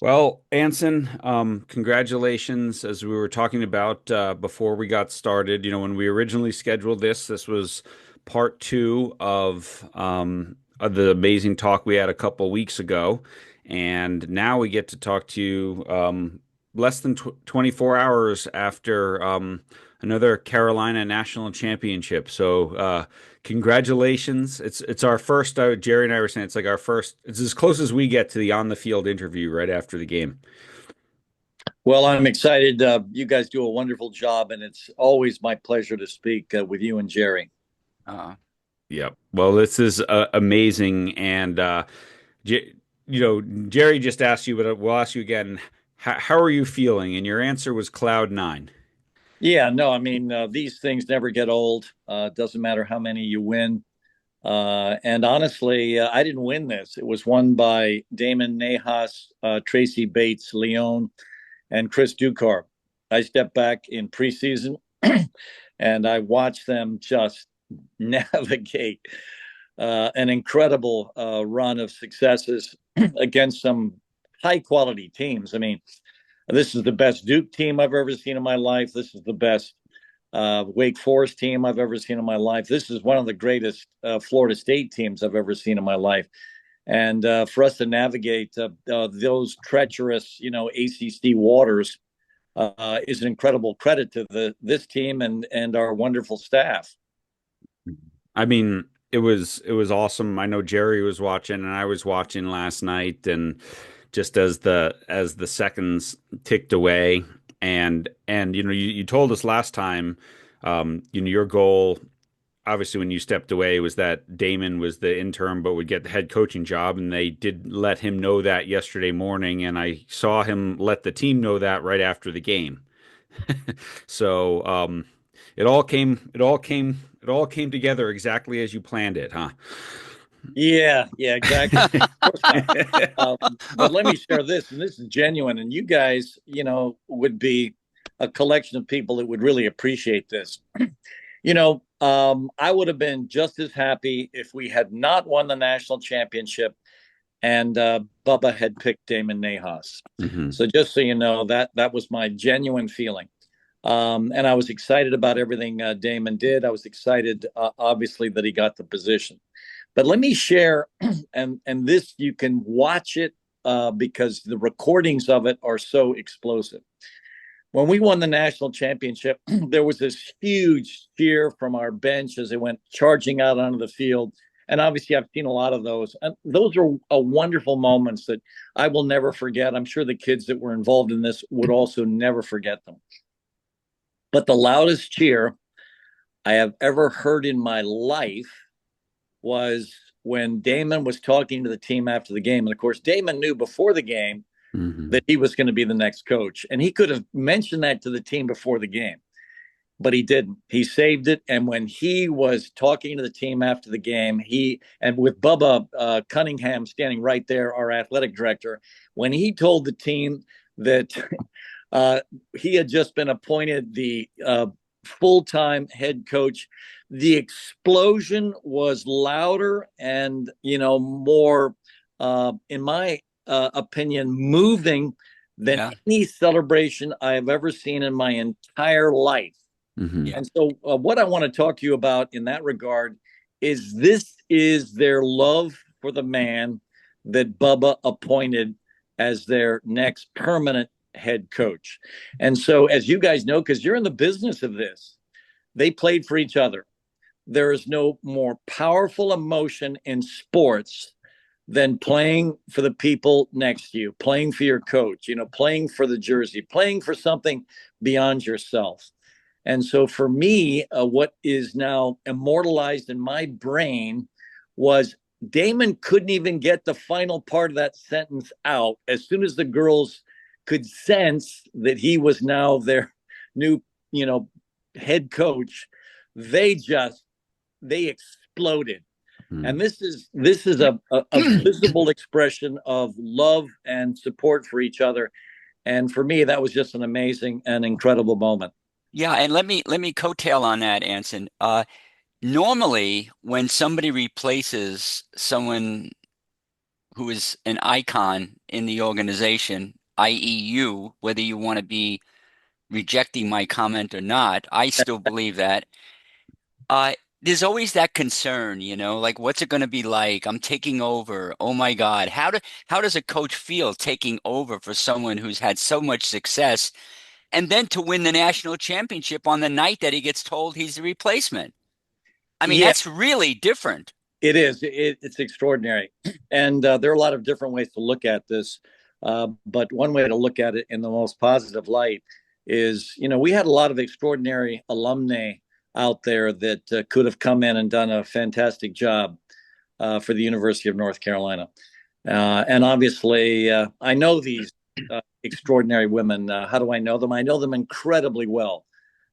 Well, Anson, congratulations. As we were talking about before we got started, when we originally scheduled this was part two of the amazing talk we had a couple weeks ago. And now we get to talk to you less than tw 24 hours after another Carolina national championship. So, congratulations. It's our first, Jerry and I were saying it's like our first, it's as close as we get to the on the field interview right after the game. Well, I'm excited. You guys do a wonderful job, and it's always my pleasure to speak with you and Jerry. Uh, Yep. Well, this is amazing. And, J Jerry just asked you, but we'll ask you again. How are you feeling? And your answer was cloud nine. Yeah, no, I mean, these things never get old. Doesn't matter how many you win. And honestly, I didn't win this. It was won by Damon Nahas, Tracy Bates, Leone, and Chris Ducar. I stepped back in preseason and I watched them just navigate an incredible run of successes against some high quality teams. I mean, this is the best Duke team I've ever seen in my life. This is the best Wake Forest team I've ever seen in my life. This is one of the greatest Florida State teams I've ever seen in my life. And for us to navigate those treacherous, ACC waters is an incredible credit to this team and our wonderful staff. I mean, it was awesome. I know Jerry was watching and I was watching last night, and just as the seconds ticked away, and you told us last time, your goal obviously when you stepped away was that Damon was the interim but would get the head coaching job, and they did let him know that yesterday morning, and I saw him let the team know that right after the game. So it all came together exactly as you planned it, huh? Yeah, exactly. Of course not. But let me share this, and this is genuine. And you guys, would be a collection of people that would really appreciate this. I would have been just as happy if we had not won the national championship and Bubba had picked Damon Nahas. Hmm. So just so you know, that was my genuine feeling. And I was excited about everything Damon did. I was excited, obviously, that he got the position. But let me share, and this you can watch it because the recordings of it are so explosive. When we won the national championship, there was this huge cheer from our bench as they went charging out onto the field. And obviously, I've seen a lot of those. And those are wonderful moments that I will never forget. I'm sure the kids that were involved in this would also never forget them. But the loudest cheer I have ever heard in my life was when Damon was talking to the team after the game. And of course, Damon knew before the game Hmm. that he was going to be the next coach. And he could have mentioned that to the team before the game, but he didn't. He saved it. And when he was talking to the team after the game, and with Bubba Cunningham standing right there, our athletic director, when he told the team that he had just been appointed the full-time head coach, the explosion was louder and more, in my opinion, moving than yeah, any celebration I have ever seen in my entire life. Hmm. yeah, And so, what I want to talk to you about in that regard is this is their love for the man that Bubba appointed as their next permanent head coach. And so, as you guys know, because you're in the business of this, they played for each other. There is no more powerful emotion in sports than playing for the people next to you, playing for your coach, playing for the jersey, playing for something beyond yourself. And so for me, what is now immortalized in my brain was Damon couldn't even get the final part of that sentence out. As soon as the girls could sense that he was now their new, head coach, they just they exploded. And this is a visible expression of love and support for each other. And for me, that was just an amazing and incredible moment. yeah. And let me coattail on that, Anson. Normally, when somebody replaces someone who is an icon in the organization, i.e., you, whether you want to be rejecting my comment or not, I still believe that. Uh, there's always that concern, like what's it going to be like? I'm taking over. Oh my God. How does a coach feel taking over for someone who's had so much success and then to win the national championship on the night that he gets told he's the replacement? I mean, Yeah, that's really different. it is. It's extraordinary. And there are a lot of different ways to look at this. But one way to look at it in the most positive light is, we had a lot of extraordinary alumni out there that could have come in and done a fantastic job for the University of North Carolina. And obviously, I know these extraordinary women. How do I know them? I know them incredibly well.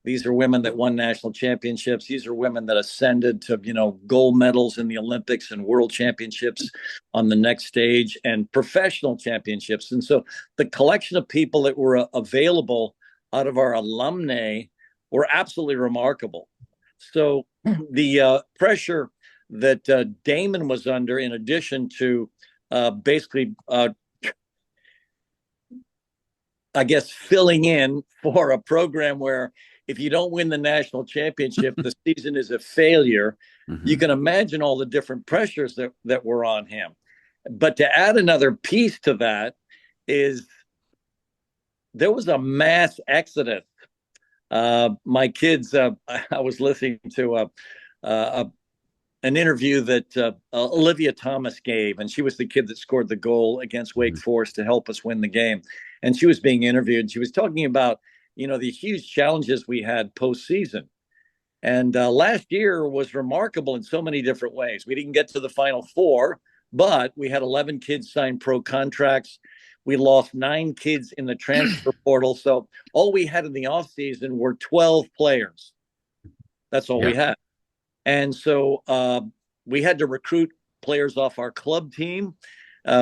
These are women that won national championships. These are women that ascended to, gold medals in the Olympics and world championships on the next stage and professional championships. And so the collection of people that were available out of our alumni were absolutely remarkable. So the pressure that Damon was under, in addition to basically I guess, filling in for a program where if you don't win the national championship, the season is a failure. You can imagine all the different pressures that were on him. But to add another piece to that is there was a mass exodus. My kids, I was listening to an interview that Olivia Thomas gave, and she was the kid that scored the goal against Wake Forest to help us win the game. And she was being interviewed. She was talking about, the huge challenges we had postseason. And last year was remarkable in so many different ways. We didn't get to the Final Four, but we had 11 kids sign pro contracts. We lost 9 kids in the transfer portal. So all we had in the offseason were 12 players. That's all we had. And so we had to recruit players off our club team.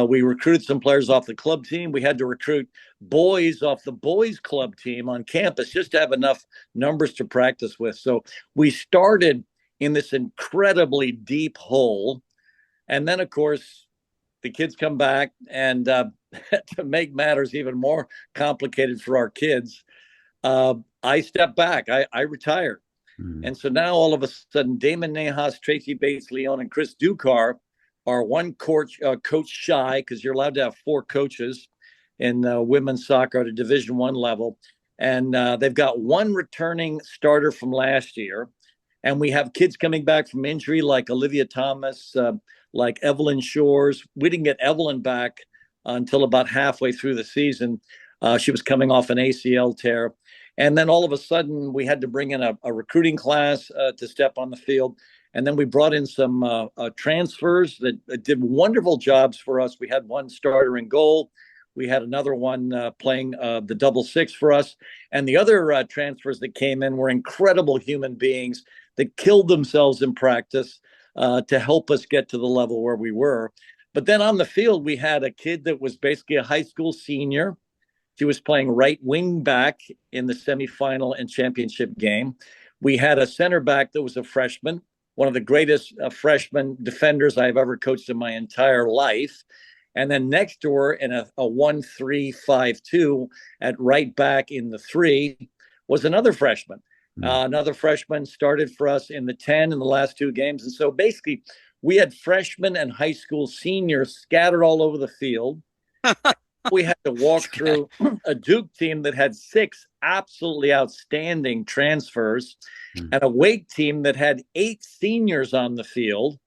We recruited some players off the club team. We had to recruit boys off the boys club team on campus just to have enough numbers to practice with. So we started in this incredibly deep hole. And then, of course, the kids come back, and to make matters even more complicated for our kids, I stepped back. I retired. And so now all of a sudden, Damon Nahas, Tracy Bates, Leone, and Chris Ducar are one coach shy, because you're allowed to have 4 coaches in women's soccer at a Division I level. And they've got 1 returning starter from last year. And we have kids coming back from injury like Olivia Thomas, like Evelyn Shores. We didn't get Evelyn back until about halfway through the season. She was coming off an ACL tear. And then all of a sudden, we had to bring in a recruiting class to step on the field. And then we brought in some transfers that did wonderful jobs for us. We had 1 starter in goal. We had another one playing the double 6 for us. And the other transfers that came in were incredible human beings that killed themselves in practice to help us get to the level where we were. But then on the field, we had a kid that was basically a high school senior. She was playing right wing back in the semifinal and championship game. We had a center back that was a freshman, one of the greatest freshman defenders I've ever coached in my entire life. And then next to her in a 1-3-5-2 at right back in the 3 was another freshman. Another freshman started for us in the 10 in the last 2 games. And so basically, we had freshmen and high school seniors scattered all over the field. We had to walk through a Duke team that had 6 absolutely outstanding transfers and a Wake team that had 8 seniors on the field.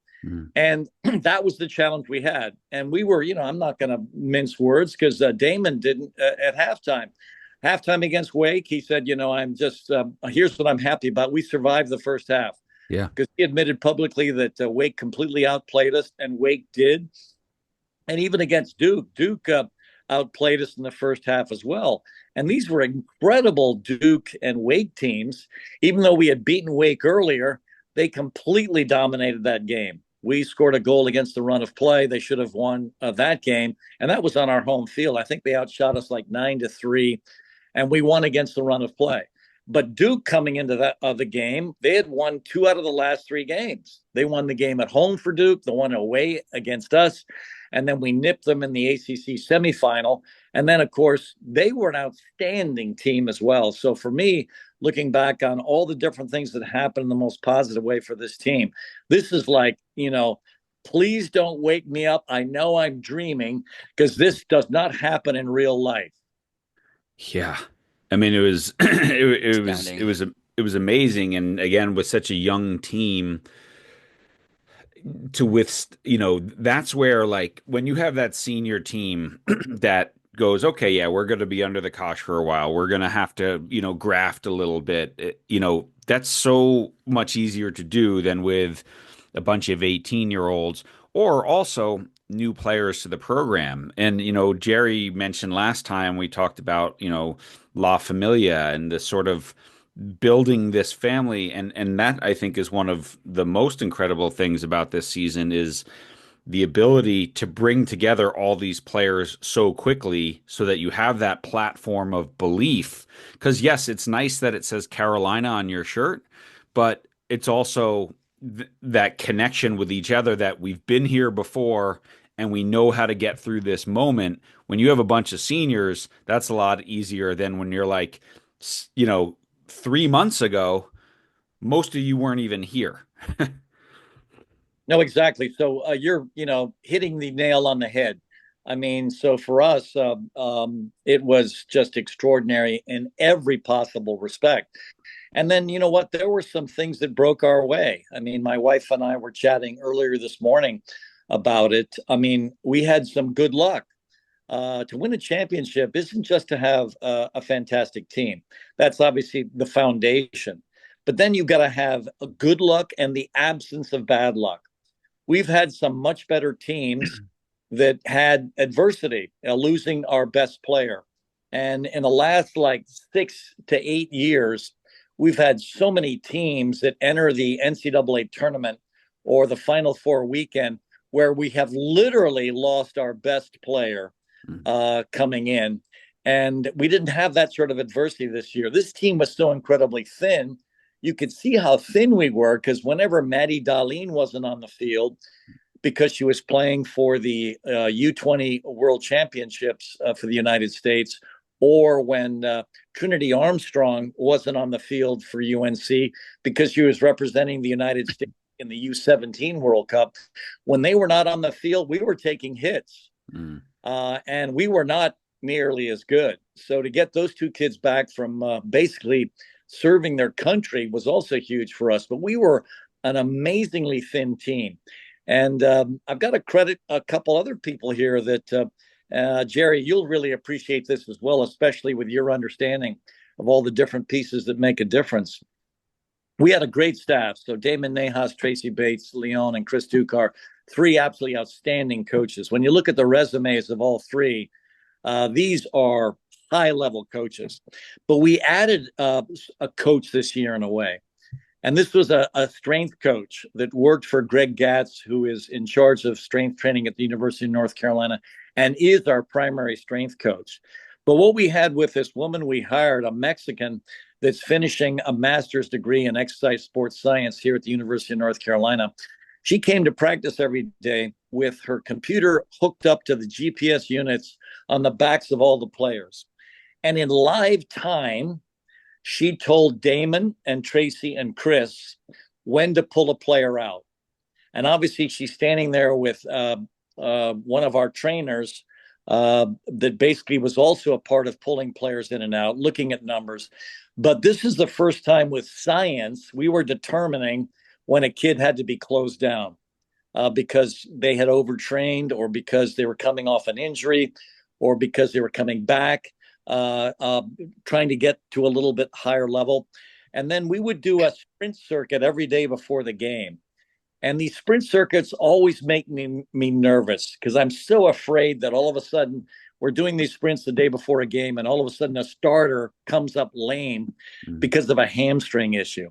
And that was the challenge we had. And we were, I'm not going to mince words, because Damon didn't at halftime. Halftime against Wake, he said, I'm just, here's what I'm happy about. We survived the first half. Yeah. Because he admitted publicly that Wake completely outplayed us, and Wake did. And even against Duke outplayed us in the first half as well. And these were incredible Duke and Wake teams. Even though we had beaten Wake earlier, they completely dominated that game. We scored a goal against the run of play. They should have won that game. And that was on our home field. I think they outshot us like 9-3, and we won against the run of play. But Duke, coming into the game, they had won 2 out of the last 3 games. They won the game at home for Duke, the one away against us. and then we nipped them in the ACC semifinal. And then, of course, they were an outstanding team as well. So for me, looking back on all the different things that happened in the most positive way for this team, this is like, please don't wake me up. I know I'm dreaming, because this does not happen in real life. Yeah. I mean, it was Astounding. it was amazing, and again, with such a young team to that's where, like, when you have that senior team that goes, okay, yeah, we're going to be under the cosh for a while. We're going to have to, graft a little bit. That's so much easier to do than with a bunch of 18-year-olds, or also new players to the program. And, Jerry mentioned last time we talked about, La Familia and the sort of building this family, and that, I think, is one of the most incredible things about this season, is the ability to bring together all these players so quickly so that you have that platform of belief. Because yes, it's nice that it says Carolina on your shirt, but it's also that connection with each other, that we've been here before and we know how to get through this moment. When you have a bunch of seniors, that's a lot easier than when you're like, 3 months ago, most of you weren't even here. No, exactly. So you're, hitting the nail on the head. I mean, so for us, it was just extraordinary in every possible respect. And then, you know what? There were some things that broke our way. I mean, my wife and I were chatting earlier this morning about it. I mean, we had some good luck. To win a championship isn't just to have a fantastic team. That's obviously the foundation. But then you've got to have a good luck and the absence of bad luck. We've had some much better teams that had adversity, losing our best player. And in the last like 6 to 8 years, we've had so many teams that enter the NCAA tournament or the Final Four weekend where we have literally lost our best player coming in. And we didn't have that sort of adversity this year. This team was so incredibly thin. You could see how thin we were, because whenever Maddie Darlene wasn't on the field, because she was playing for the U20 World Championships for the United States, or when Trinity Armstrong wasn't on the field for UNC because she was representing the United States in the U17 World Cup, when they were not on the field, we were taking hits. And we were not nearly as good. So to get those two kids back from basically serving their country was also huge for us. But we were an amazingly thin team. And I've got to credit a couple other people here that, Jerry, you'll really appreciate this as well, especially with your understanding of all the different pieces that make a difference. We had a great staff. So Damon Nahas, Tracy Bates, Leone, and Chris Ducar, three absolutely outstanding coaches. When you look at the resumes of all three, these are high-level coaches. But we added a coach this year in a way. And this was a strength coach that worked for Greg Gatz, who is in charge of strength training at the University of North Carolina and is our primary strength coach. But what we had with this woman we hired, a Mexican that's finishing a master's degree in exercise sports science here at the University of North Carolina, she came to practice every day with her computer hooked up to the GPS units on the backs of all the players. And in live time, she told Damon and Tracy and Chris when to pull a player out. And obviously, she's standing there with one of our trainers that basically was also a part of pulling players in and out, looking at numbers. But this is the first time with science we were determining when a kid had to be closed down because they had overtrained, or because they were coming off an injury, or because they were coming back, trying to get to a little bit higher level. And then we would do a sprint circuit every day before the game. And these sprint circuits always make me nervous, because I'm so afraid that all of a sudden we're doing these sprints the day before a game, and all of a sudden a starter comes up lame because of a hamstring issue.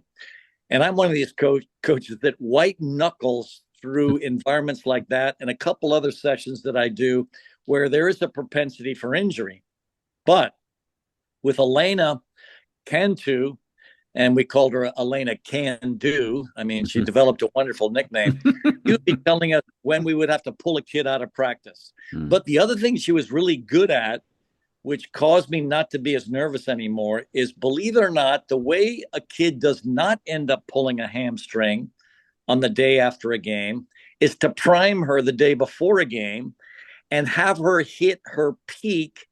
And I'm one of these coaches that white knuckles through environments like that, and a couple other sessions that I do where there is a propensity for injury. But with Elena Cantu and we called her Elena Can Do. I mean, she developed a wonderful nickname. She would be telling us when we would have to pull a kid out of practice. But the other thing she was really good at, which caused me not to be as nervous anymore, is, believe it or not, the way a kid does not end up pulling a hamstring on the day after a game is to prime her the day before a game and have her hit her peak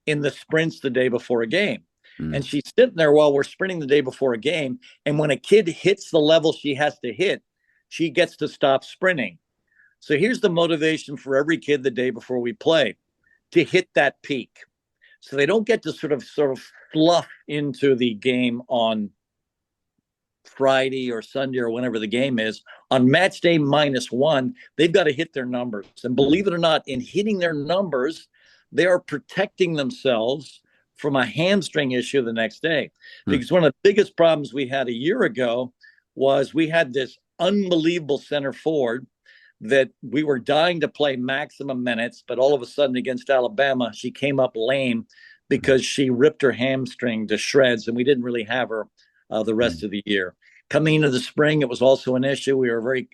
in the sprints the day before a game. And she's sitting there while we're sprinting the day before a game. And when a kid hits the level she has to hit, she gets to stop sprinting. So here's the motivation for every kid the day before we play: to hit that peak. So they don't get to sort of fluff into the game on Friday or Sunday or whenever the game is. On match day -1, they've got to hit their numbers. And believe it or not, in hitting their numbers, they are protecting themselves from a hamstring issue the next day. Because one of the biggest problems we had a year ago was we had this unbelievable center forward that we were dying to play maximum minutes, but all of a sudden against Alabama, she came up lame because she ripped her hamstring to shreds, and we didn't really have her the rest of the year. Coming into the spring, it was also an issue. We were very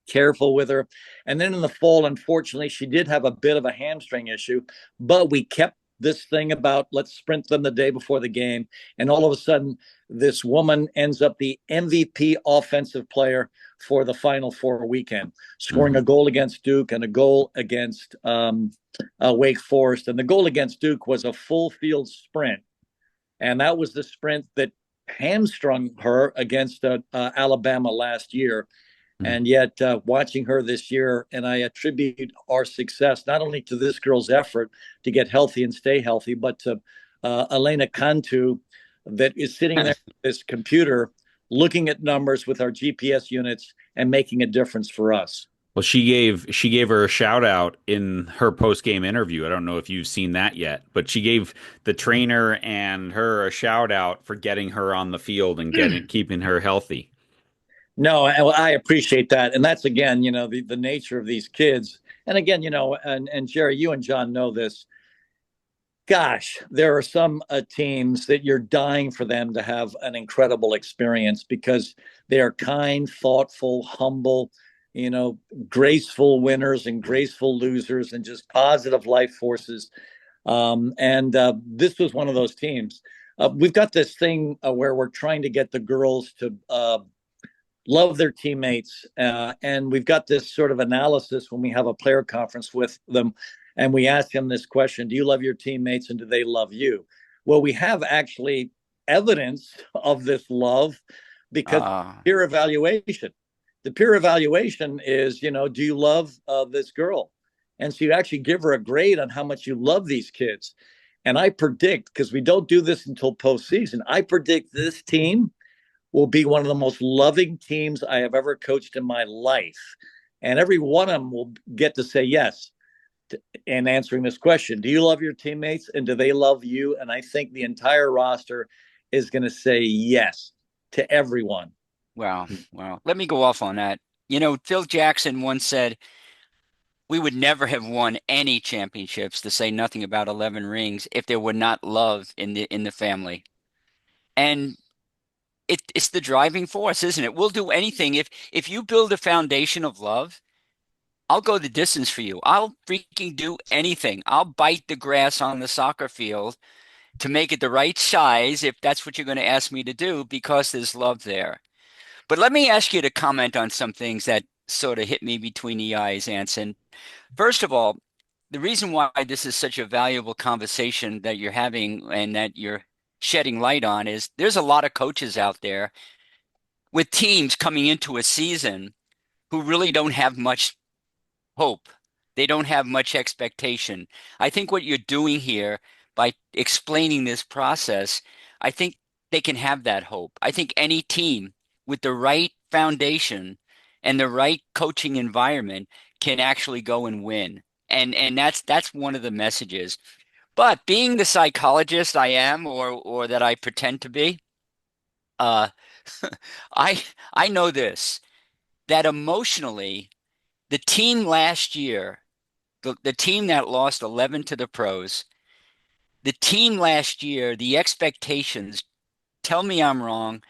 careful with her. And then in the fall, unfortunately, she did have a bit of a hamstring issue, but we kept this thing about let's sprint them the day before the game. And all of a sudden, this woman ends up the MVP offensive player for the Final Four weekend, scoring a goal against Duke and a goal against Wake Forest. And the goal against Duke was a full field sprint. And that was the sprint that hamstrung her against Alabama last year. And yet watching her this year, and I attribute our success not only to this girl's effort to get healthy and stay healthy, but to Elena Cantu, that is sitting there with this computer looking at numbers with our GPS units and making a difference for us. Well, she gave her a shout out in her post game interview. I don't know if you've seen that yet, but she gave the trainer and her a shout out for getting her on the field and keeping her healthy. No, I appreciate that. And that's, again, the nature of these kids. And again, and Jerry, you and John know this. Gosh, there are some teams that you're dying for them to have an incredible experience because they are kind, thoughtful, humble, graceful winners and graceful losers and just positive life forces. And this was one of those teams. We've got this thing where we're trying to get the girls to love their teammates. And we've got this sort of analysis when we have a player conference with them. And we ask them this question: do you love your teammates and do they love you? Well, we have actually evidence of this love because peer evaluation. The peer evaluation is, do you love this girl? And so you actually give her a grade on how much you love these kids. And I predict, because we don't do this until postseason, I predict this team will be one of the most loving teams I have ever coached in my life. And every one of them will get to say yes in answering this question: do you love your teammates and do they love you? And I think the entire roster is going to say yes to everyone. Wow. Wow. Let me go off on that. Phil Jackson once said, we would never have won any championships, to say nothing about 11 rings, if there were not love in the family. And it's the driving force, isn't it? We'll do anything. If you build a foundation of love, I'll go the distance for you. I'll freaking do anything. I'll bite the grass on the soccer field to make it the right size if that's what you're going to ask me to do, because there's love there. But let me ask you to comment on some things that sort of hit me between the eyes, Anson. First of all, the reason why this is such a valuable conversation that you're having and that you're shedding light on is there's a lot of coaches out there with teams coming into a season who really don't have much hope. They don't have much expectation. I think what you're doing here by explaining this process, I think they can have that hope. I think any team with the right foundation and the right coaching environment can actually go and win. And that's one of the messages. But being the psychologist I am, or that I pretend to be, uh, I know this, that emotionally, the team last year, the team that lost 11 to the pros, the team last year, the expectations tell me I'm wrong,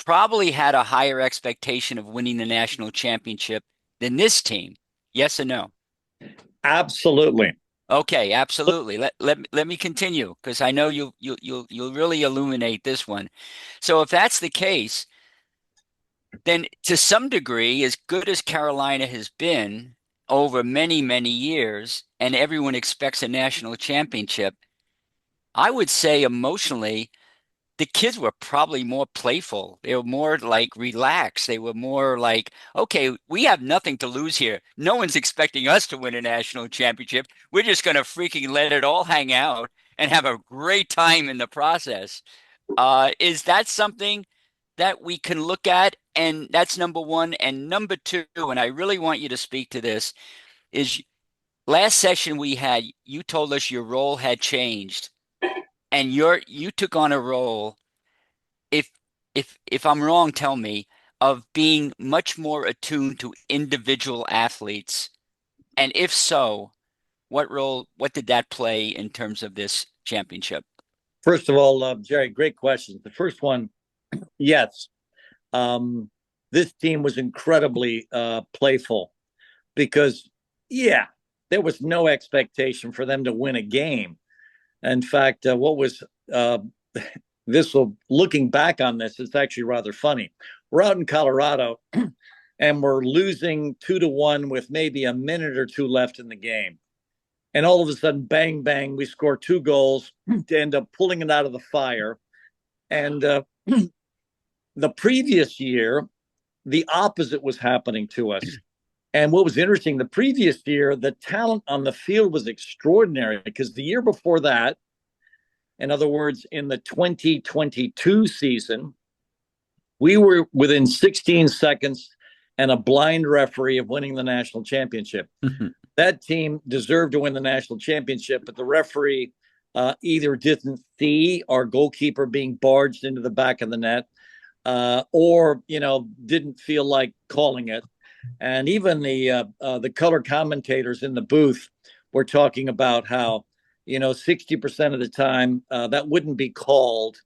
probably had a higher expectation of winning the national championship than this team. Yes or no? Absolutely. Okay, absolutely. Let me continue because I know you'll really illuminate this one. So if that's the case, then to some degree, as good as Carolina has been over many, many years, and everyone expects a national championship, I would say emotionally, the kids were probably more playful. They were more like relaxed. They were more like, okay, we have nothing to lose here. No one's expecting us to win a national championship. We're just going to freaking let it all hang out and have a great time in the process. Is that something that we can look at? And that's number one. And number two, and I really want you to speak to this, is last session we had, you told us your role had changed and you took on a role, if if I'm wrong, tell me, of being much more attuned to individual athletes. And if so, what did that play in terms of this championship? First of all, Jerry, great questions. The first one, yes. This team was incredibly playful because, yeah, there was no expectation for them to win a game. In fact, what was this will looking back on this, it's actually rather funny. We're out in Colorado and we're losing 2-1 with maybe a minute or two left in the game. And all of a sudden, bang, bang, we score 2 goals to end up pulling it out of the fire. And the previous year, the opposite was happening to us. And what was interesting, the previous year, the talent on the field was extraordinary because the year before that, in other words, in the 2022 season, we were within 16 seconds and a blind referee of winning the national championship. That team deserved to win the national championship, but the referee either didn't see our goalkeeper being barged into the back of the net, or didn't feel like calling it. And even the color commentators in the booth were talking about how 60% of the time that wouldn't be called.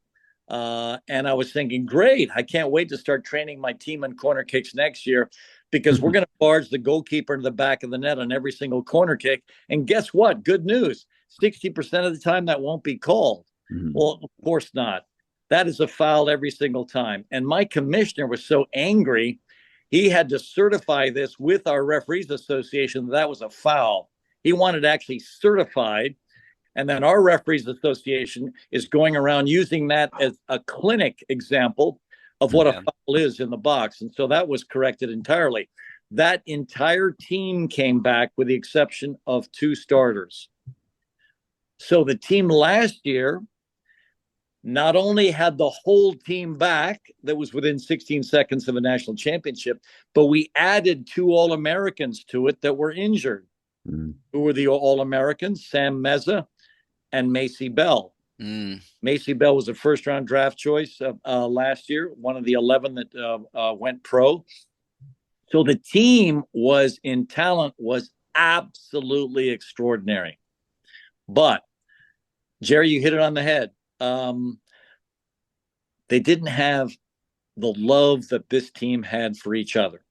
And I was thinking, great, I can't wait to start training my team on corner kicks next year because we're going to barge the goalkeeper into the back of the net on every single corner kick. And guess what? Good news. 60% of the time that won't be called. Mm-hmm. Well, of course not. That is a foul every single time. And my commissioner was so angry, he had to certify this with our referees association that was a foul. He wanted actually certified. And then our referees association is going around using that as a clinic example of what a foul is in the box. And so that was corrected entirely. That entire team came back with the exception of 2 starters. So the team last year not only had the whole team back that was within 16 seconds of a national championship, but we added 2 All-Americans to it that were injured. Mm. Who were the All-Americans? Sam Meza and Macy Bell. Mm. Macy Bell was a first-round draft choice last year, one of the 11 that went pro. So the team was in talent was absolutely extraordinary. But, Jerry, you hit it on the head. They didn't have the love that this team had for each other.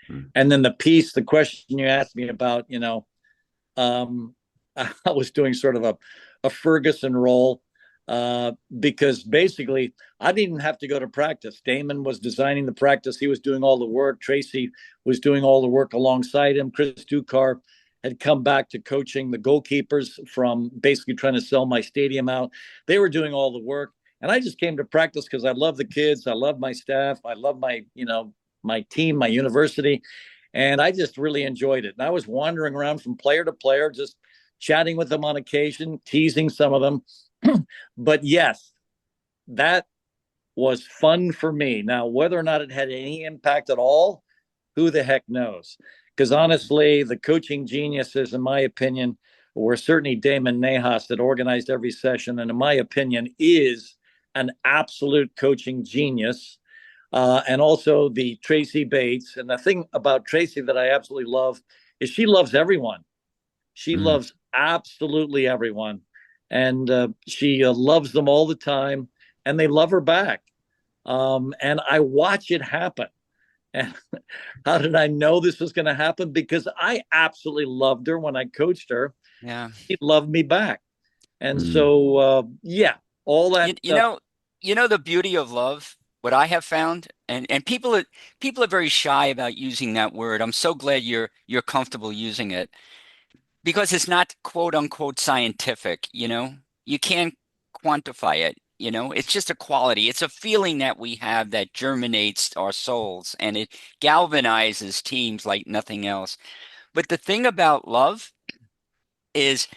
Mm. And then the question you asked me about, I was doing sort of a Ferguson role because basically I didn't have to go to practice. Damon was designing the practice. He was doing all the work. Tracy was doing all the work alongside him. Chris Ducar had come back to coaching the goalkeepers from basically trying to sell my stadium out. They were doing all the work. And I just came to practice because I love the kids. I love my staff. I love my team, my university. And I just really enjoyed it. And I was wandering around from player to player, just chatting with them on occasion, teasing some of them. But yes, that was fun for me. Now, whether or not it had any impact at all, who the heck knows? Because honestly, the coaching geniuses, in my opinion, were certainly Damon Nahas that organized every session. And in my opinion, is an absolute coaching genius. And also the Tracy Bates. And the thing about Tracy that I absolutely love is she loves everyone. She loves absolutely everyone. And she loves them all the time. and they love her back. And I watch it happen. And how did I know this was going to happen? Because I absolutely loved her when I coached her. Yeah. She loved me back. And Mm. so, yeah, all that You, you know, you know the beauty of love, what I have found, and people are very shy about using that word. I'm so glad you're comfortable using it because it's not quote unquote scientific, you know? You can't quantify it, you know? It's just a quality. It's a feeling that we have that germinates our souls and it galvanizes teams like nothing else. But the thing about love is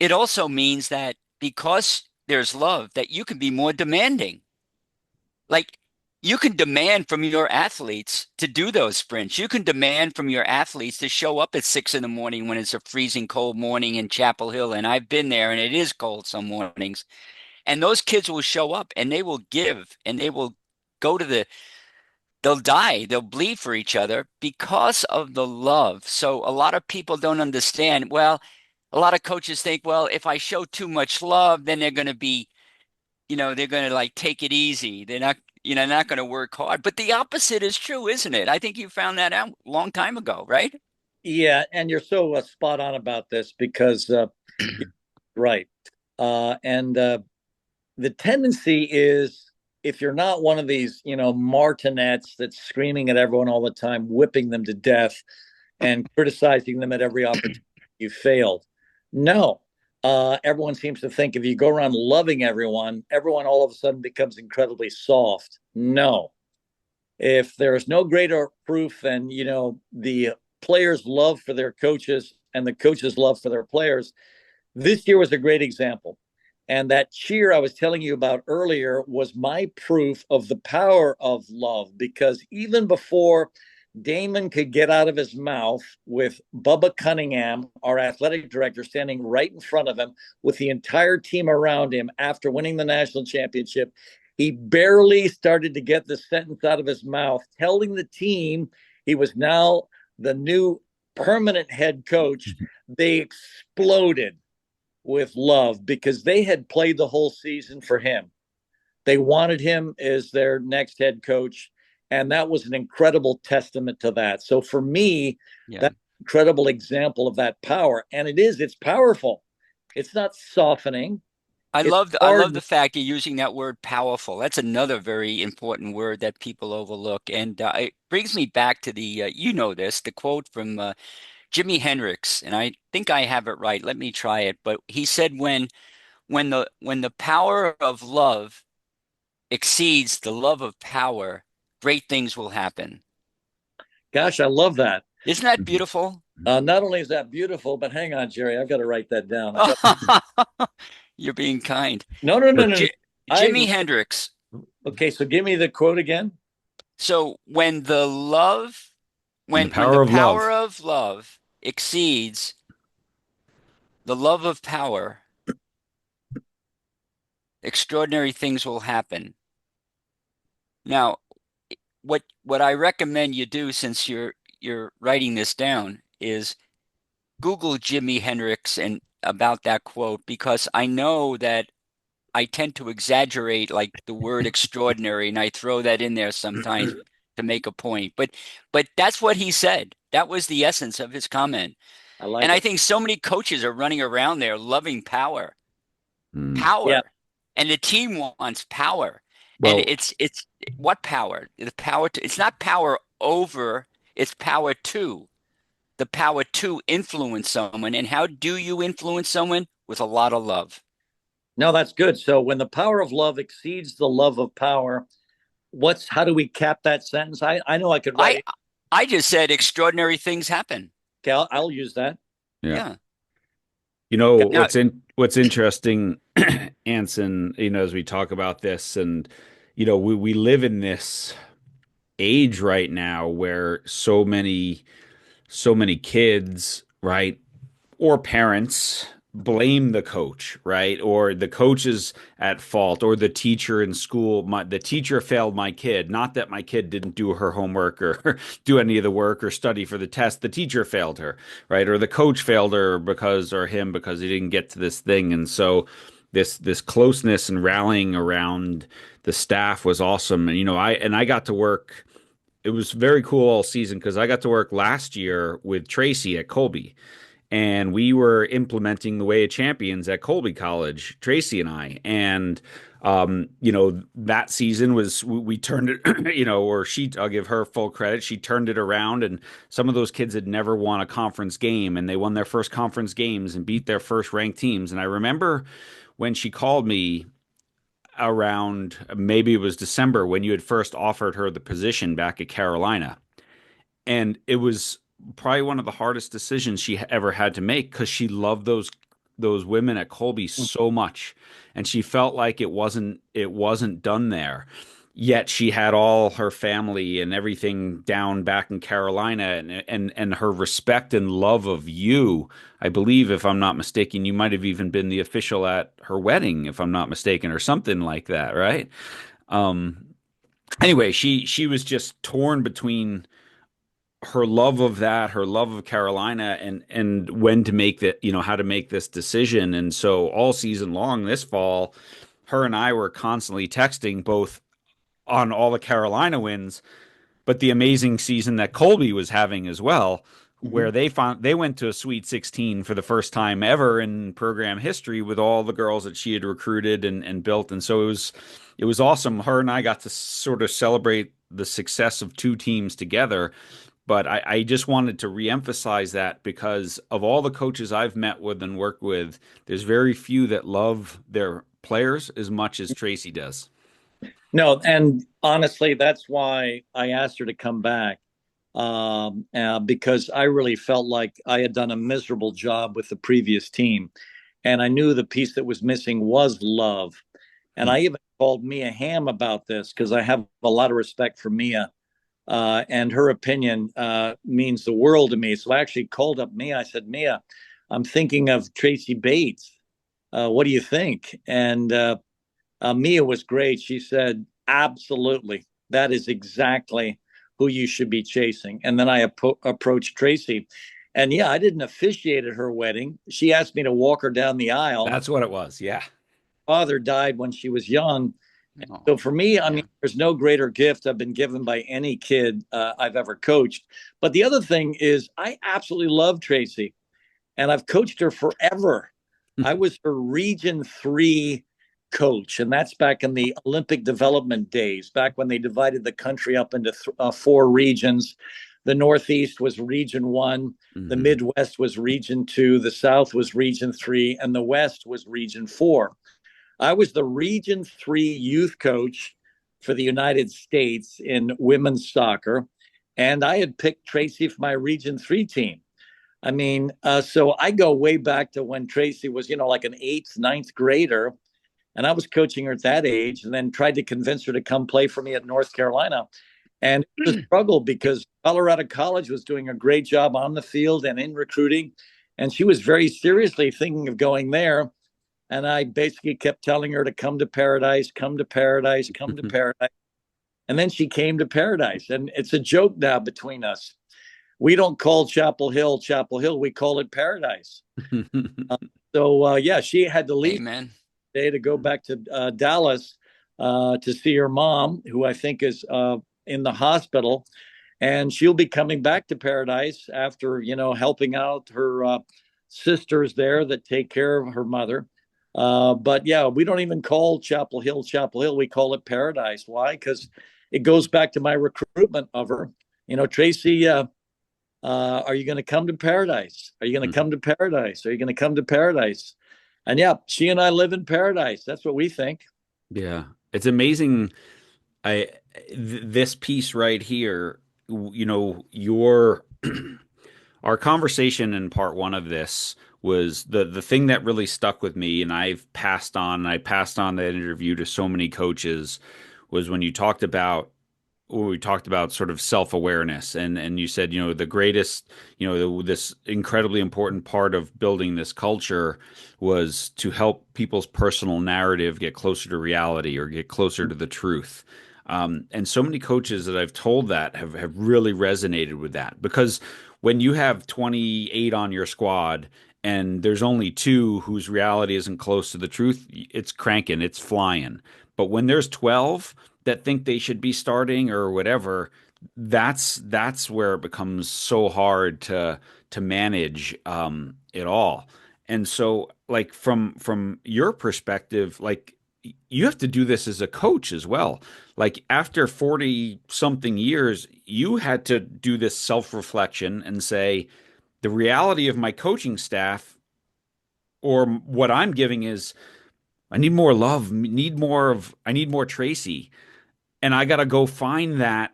it also means that because there's love, that you can be more demanding. Like you can demand from your athletes to do those sprints. You can demand from your athletes to show up at 6 in the morning when it's a freezing cold morning in Chapel Hill. And I've been there and it is cold some mornings. And those kids will show up and they will give and they will go to they'll die, they'll bleed for each other because of the love. So a lot of people don't understand. Well, a lot of coaches think, well, if I show too much love, then they're going to be, they're going to like take it easy. They're not, not going to work hard. But the opposite is true, isn't it? I think you found that out a long time ago, right? yeah, and you're so spot on about this because, right. And the tendency is if you're not one of these, martinets that's screaming at everyone all the time, whipping them to death and criticizing them at every opportunity, you failed. No. Everyone seems to think if you go around loving everyone all of a sudden becomes incredibly soft. No. If there is no greater proof than, the players' love for their coaches and the coaches' love for their players, this year was a great example. And that cheer I was telling you about earlier was my proof of the power of love because even before Damon could get out of his mouth with Bubba Cunningham, our athletic director, standing right in front of him with the entire team around him after winning the national championship, he barely started to get the sentence out of his mouth, telling the team he was now the new permanent head coach. They exploded with love because they had played the whole season for him. They wanted him as their next head coach. And that was an incredible testament to that. So for me, Yeah. that's an incredible example of that power. And it's powerful. It's not softening. It's I hard. love the fact you're using that word powerful. That's another very important word that people overlook. And it brings me back to the quote from Jimi Hendrix, and I think I have it right. Let me try it. But he said when the power of love exceeds the love of power, great things will happen. Gosh, I love that. Isn't that beautiful? Not only is that beautiful, but hang on, Jerry, I've got to write that down. You're being kind. No, no, no, no, no. J Jimi Hendrix. Okay, so give me the quote again. So And the when the power of power love. of love exceeds the love of power, extraordinary things will happen. Now, what I recommend you do since you're writing this down is Google Jimi Hendrix and about that quote because I know that I tend to exaggerate like the word extraordinary and I throw that in there sometimes to make a point. But that's what he said. That was the essence of his comment. I And like I it. think so many coaches are running around there loving power, Mm. Yeah. power, and the team wants power. And Well, it's what power? The power to, it's not power over, it's power to. The power to influence someone. And how do you influence someone? With a lot of love. No, that's good. So when the power of love exceeds the love of power, how do we cap that sentence? I know I could write I it. I just said extraordinary things happen. Okay, I'll use that. yeah. Yeah. Now, What's interesting, Anson, as we talk about this and we live in this age right now where so many kids, right, or parents blame the coach, right? Or the coach is at fault, or the teacher in school. The teacher failed my kid. Not that my kid didn't do her homework or do any of the work or study for the test. The teacher failed her, right? Or the coach failed her or him because he didn't get to this thing. And so this closeness and rallying around the staff was awesome. And I got to work. It was very cool all season because I got to work last year with Tracy at Colby, and we were implementing the Way of Champions at Colby College, Tracy and I. And that season we turned it, I'll give her full credit. She turned it around, and some of those kids had never won a conference game, and they won their first conference games and beat their first ranked teams. And I remember when she called me around, maybe it was December, when you had first offered her the position back at Carolina. And it was probably one of the hardest decisions she ever had to make because she loved those women at Colby so much, and she felt like it wasn't done there. Yet she had all her family and everything down back in Carolina, and her respect and love of you. I believe, if I'm not mistaken, you might have even been the official at her wedding, if I'm not mistaken, or something like that, right? Um, anyway, she was just torn between her love of that, her love of Carolina, and when to make that, how to make this decision. And so all season long this fall, her and I were constantly texting both on all the Carolina wins, but the amazing season that Colby was having as well, Mm-hmm. where they went to a Sweet 16 for the first time ever in program history with all the girls that she had recruited and built. And so it was awesome. Her and I got to sort of celebrate the success of two teams together. But I just wanted to reemphasize that because of all the coaches I've met with and worked with, there's very few that love their players as much as Tracy does. No, and honestly, that's why I asked her to come back, because I really felt like I had done a miserable job with the previous team. And I knew the piece that was missing was love. And I even called Mia Hamm about this because I have a lot of respect for Mia. And her opinion means the world to me. So I actually called up Mia. I said, Mia, I'm thinking of Tracy Bates. What do you think? And Mia was great. She said, absolutely. That is exactly who you should be chasing. And then I approached Tracy. And yeah, I didn't officiate at her wedding. She asked me to walk her down the aisle. That's what it was. Yeah. Father died when she was young. Oh, So for me, I yeah. mean, there's no greater gift I've been given by any kid I've ever coached. But the other thing is, I absolutely love Tracy, and I've coached her forever. I was her Region 3 coach, and that's back in the Olympic development days, back when they divided the country up into 4 regions. The Northeast was Region 1, the Hmm. Midwest was Region 2, the South was Region 3, and the West was Region 4. I was the Region 3 youth coach for the United States in women's soccer, and I had picked Tracy for my Region 3 team. I mean, so I go way back to when Tracy was, like an eighth, ninth grader, and I was coaching her at that age, and then tried to convince her to come play for me at North Carolina. And it was a struggle because Colorado College was doing a great job on the field and in recruiting, and she was very seriously thinking of going there. And I basically kept telling her to come to Paradise, come to Paradise, come to Paradise. And then she came to Paradise. And it's a joke now between us. We don't call Chapel Hill Chapel Hill. We call it Paradise. Uh, yeah, she had to leave Amen. today to go back to Dallas to see her mom, who I think is in the hospital. And she'll be coming back to Paradise after, helping out her sisters there that take care of her mother. But yeah, we don't even call Chapel Hill Chapel Hill. We call it Paradise. Why? Because it goes back to my recruitment of her. Tracy, are you going to come to Paradise? Are you going to come to Paradise? Are you going to come to Paradise? And yeah, she and I live in Paradise. That's what we think. Yeah. It's amazing. This piece right here, your our conversation in part one of this was the thing that really stuck with me, and I passed on that interview to so many coaches, was when we talked about sort of self-awareness, and you said, the greatest, this incredibly important part of building this culture was to help people's personal narrative get closer to reality or get closer to the truth. And so many coaches that I've told that have really resonated with that, because when you have 28 on your squad and there's only two whose reality isn't close to the truth, it's cranking, it's flying. But when there's 12 that think they should be starting or whatever, that's where it becomes so hard to manage it all. And so, like from your perspective, like you have to do this as a coach as well. Like after 40 something years, you had to do this self-reflection and say, the reality of my coaching staff or what I'm giving is I need more love, I need more Tracy. And I got to go find that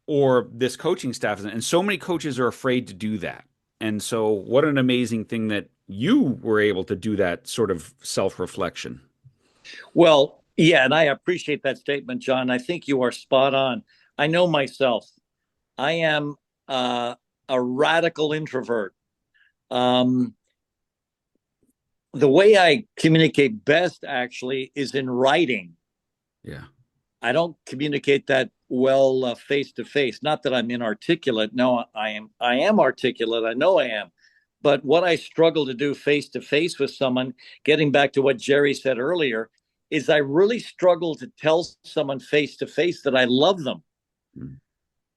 or this coaching staff. And so many coaches are afraid to do that. And so what an amazing thing that you were able to do that sort of self-reflection. Well, yeah, and I appreciate that statement, John. I think you are spot on. I know myself. I am a radical introvert. Um, the way I communicate best actually is in writing. Yeah. I don't communicate that well face to face. Not that I'm inarticulate. No, I am. I am articulate. I know I am. But what I struggle to do face to face with someone, getting back to what Jerry said earlier, is I really struggle to tell someone face to face that I love them. Mm.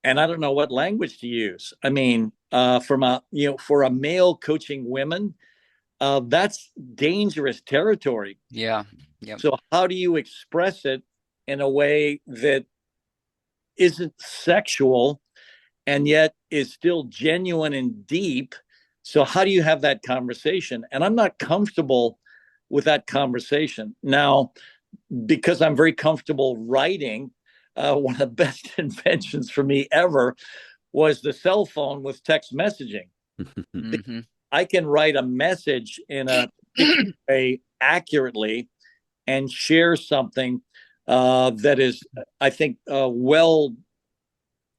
And I don't know what language to use. I mean, from a for a male coaching women, that's dangerous territory. Yeah. Yep. So how do you express it in a way that isn't sexual and yet is still genuine and deep? So how do you have that conversation? And I'm not comfortable with that conversation. Now, because I'm very comfortable writing, one of the best inventions for me ever was the cell phone with text messaging. Mm-hmm. I can write a message in a way accurately and share something that is, I think, well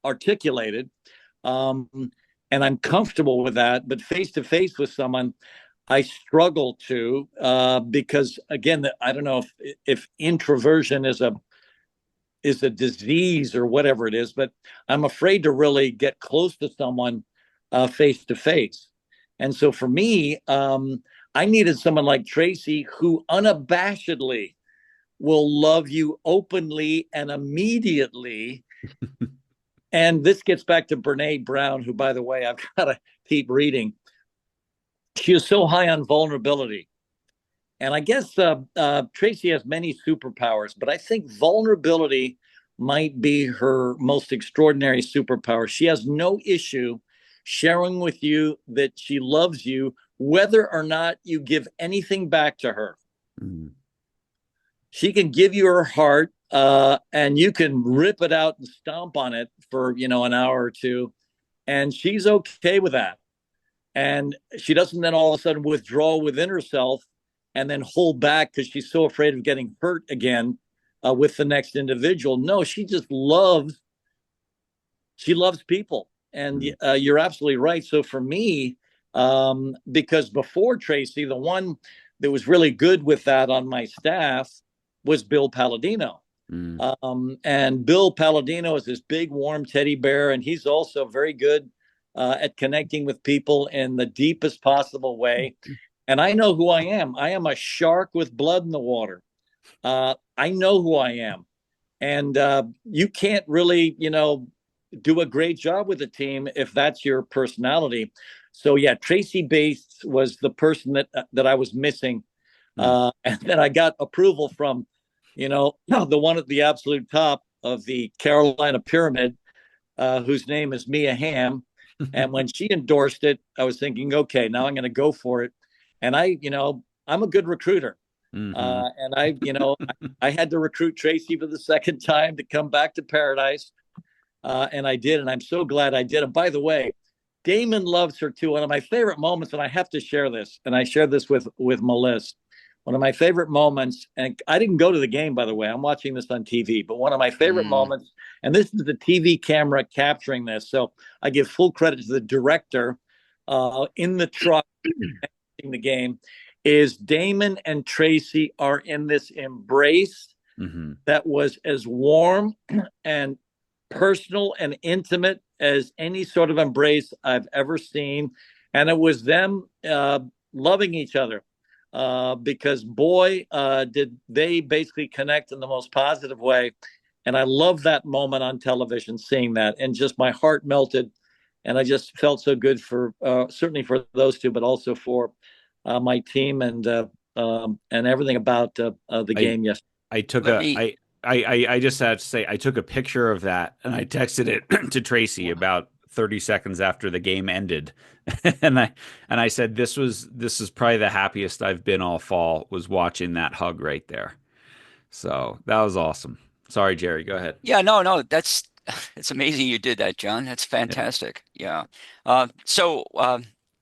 articulated. Um, and I'm comfortable with that. But face to face with someone, I struggle to because, again, I don't know if introversion is a disease or whatever it is, but I'm afraid to really get close to someone face to face. And so for me, I needed someone like Tracy who unabashedly will love you openly and immediately. And this gets back to Brene Brown, who, by the way, I've got to keep reading. She is so high on vulnerability. And I guess Tracy has many superpowers, but I think vulnerability might be her most extraordinary superpower. She has no issue sharing with you that she loves you, whether or not you give anything back to her. Mm. She can give you her heart, and you can rip it out and stomp on it for an hour or two, and she's okay with that. And she doesn't then all of a sudden withdraw within herself and then hold back because she's so afraid of getting hurt again with the next individual. No, she just loves. She loves people, and you're absolutely right. So for me, because before Tracy, the one that was really good with that on my staff was Bill Palladino. And Bill Palladino is this big, warm teddy bear, and he's also very good at connecting with people in the deepest possible way. And I know who I am. I am a shark with blood in the water. I know who I am. And you can't really, do a great job with the team if that's your personality. So, yeah, Tracy Bates was the person that I was missing. And then I got approval from, the one at the absolute top of the Carolina Pyramid, whose name is Mia Hamm. And when she endorsed it, I was thinking, okay, now I'm going to go for it. And I'm a good recruiter. Mm-hmm. And I had to recruit Tracy for the second time to come back to Paradise. And I did. And I'm so glad I did. And by the way, Damon loves her too. One of my favorite moments, and I have to share this, and I shared this with Melissa. One of my favorite moments, and I didn't go to the game, by the way. I'm watching this on TV, but one of my favorite moments, and this is the TV camera capturing this. So I give full credit to the director in the truck the game, is Damon and Tracy are in this embrace that was as warm and personal and intimate as any sort of embrace I've ever seen. And it was them loving each other. Because boy, did they basically connect in the most positive way. And I love that moment on television, seeing that, and just my heart melted. And I just felt so good for certainly for those two, but also for my team and everything about the I game yesterday. I took Let a me, I just had to say I took a picture of that and I texted it to Tracy about 30 seconds after the game ended. And I said this is probably the happiest I've been all fall was watching that hug right there. So that was awesome. Sorry, Jerry, go ahead. yeah, no, no, that's it's amazing you did that, John. That's Yeah. fantastic. Yeah.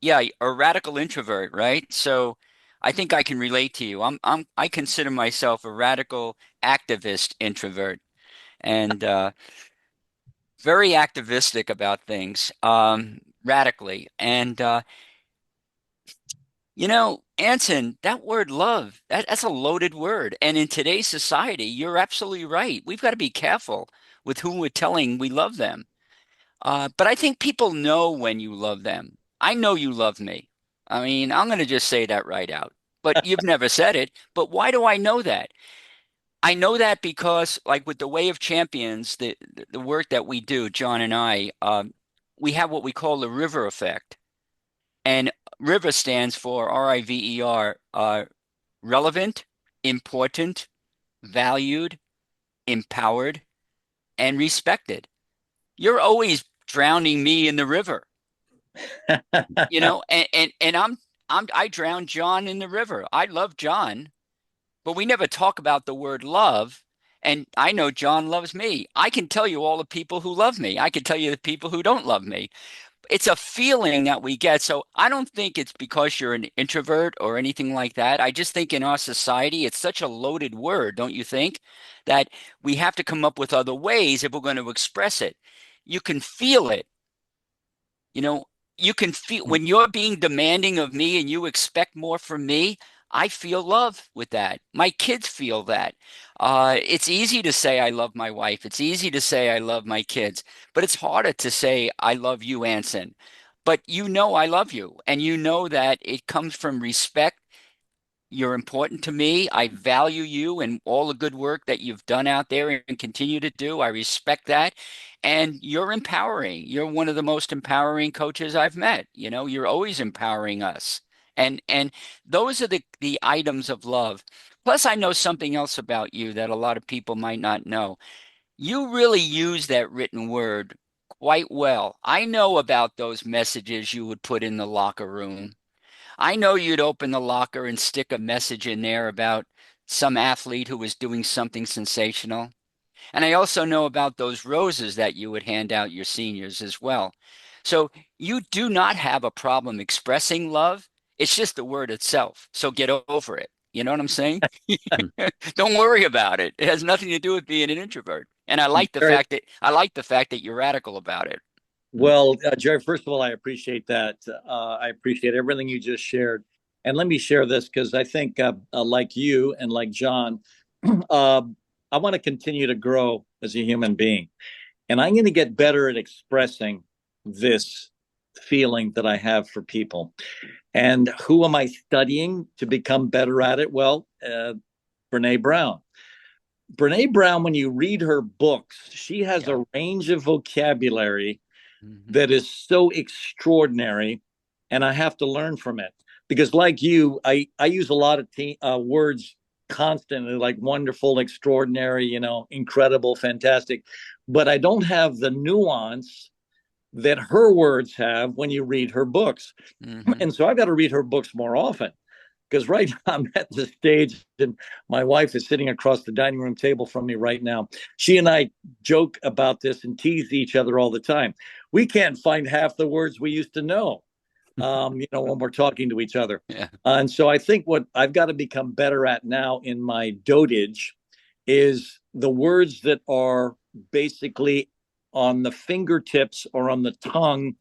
Yeah, a radical introvert, right? So I think I can relate to you. I consider myself a radical activist introvert and very activistic about things, radically. And Anson, that word love, that's a loaded word. And in today's society, you're absolutely right. We've got to be careful with who we're telling we love them. But I think people know when you love them. I know you love me. I mean, I'm going to just say that right out. But you've never said it. But why do I know that? I know that because, like with the Way of Champions, the work that we do, John and I, we have what we call the river effect. And river stands for RIVER, relevant, important, valued, empowered, and respected. You're always drowning me in the river, and I drown John in the river. I love John, but we never talk about the word love. And I know John loves me. I can tell you all the people who love me. I can tell you the people who don't love me. It's a feeling that we get. So I don't think it's because you're an introvert or anything like that. I just think in our society, it's such a loaded word, don't you think? That we have to come up with other ways if we're going to express it. You can feel it. You know, you can feel when you're being demanding of me and you expect more from me. I feel love with that. My kids feel that. It's easy to say I love my wife. It's easy to say I love my kids, but it's harder to say I love you, Anson. But you know I love you, and you know that it comes from respect. You're important to me. I value you and all the good work that you've done out there and continue to do. I respect that. And you're empowering. You're one of the most empowering coaches I've met. You're always empowering us. And those are the items of love. Plus, I know something else about you that a lot of people might not know. You really use that written word quite well. I know about those messages you would put in the locker room. I know you'd open the locker and stick a message in there about some athlete who was doing something sensational. And I also know about those roses that you would hand out your seniors as well. So you do not have a problem expressing love. It's just the word itself. So get over it. You know what I'm saying? Hmm. Don't worry about it. It has nothing to do with being an introvert. And Very I like the fact that you're radical about it. well, Jerry. First of all, I appreciate that. I appreciate everything you just shared. And let me share this because I think, like you and like John, uh, I want to continue to grow as a human being. And I'm going to get better at expressing this feeling that I have for people. And who am I studying to become better at it? Well, Brene Brown. Brene Brown, when you read her books, she has Yeah. a range of vocabulary Mhm. that is so extraordinary. And I have to learn from it because, like you, I use a lot of words constantly, like wonderful, extraordinary, incredible, fantastic. But I don't have the nuance that her words have when you read her books. Mhm. And so I've got to read her books more often because right now I'm at the stage and my wife is sitting across the dining room table from me right now. She and I joke about this and tease each other all the time. We can't find half the words we used to know, when we're talking to each other. Yeah. And so I think what I've got to become better at now in my dotage is the words that are basically on the fingertips or on the tongue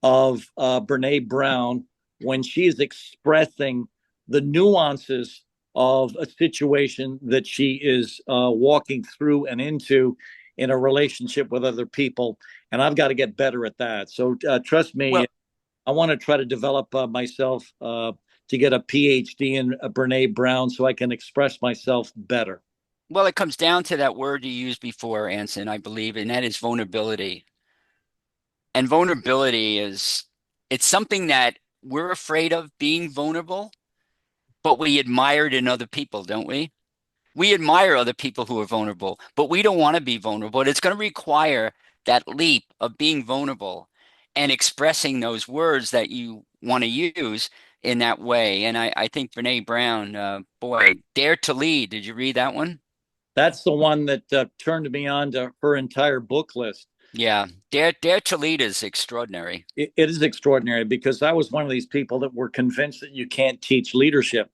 of Brene Brown when she is expressing the nuances of a situation that she is walking through and into in a relationship with other people. And I've got to get better at that. So trust me, Well, I want to try to develop myself to get a PhD in Brene Brown so I can express myself better. Well, it comes down to that word you used before, Anson, I believe, and that is vulnerability. And vulnerability it's something that we're afraid of being vulnerable, but we admire it in other people, don't we? We admire other people who are vulnerable, but we don't want to be vulnerable. And it's going to require that leap of being vulnerable and expressing those words that you want to use in that way. And I think Brene Brown, boy, Dare to Lead. Did you read that one? That's the one that turned me on to her entire book list. Yeah, Dare to Lead is extraordinary. It is extraordinary because I was one of these people that were convinced that you can't teach leadership.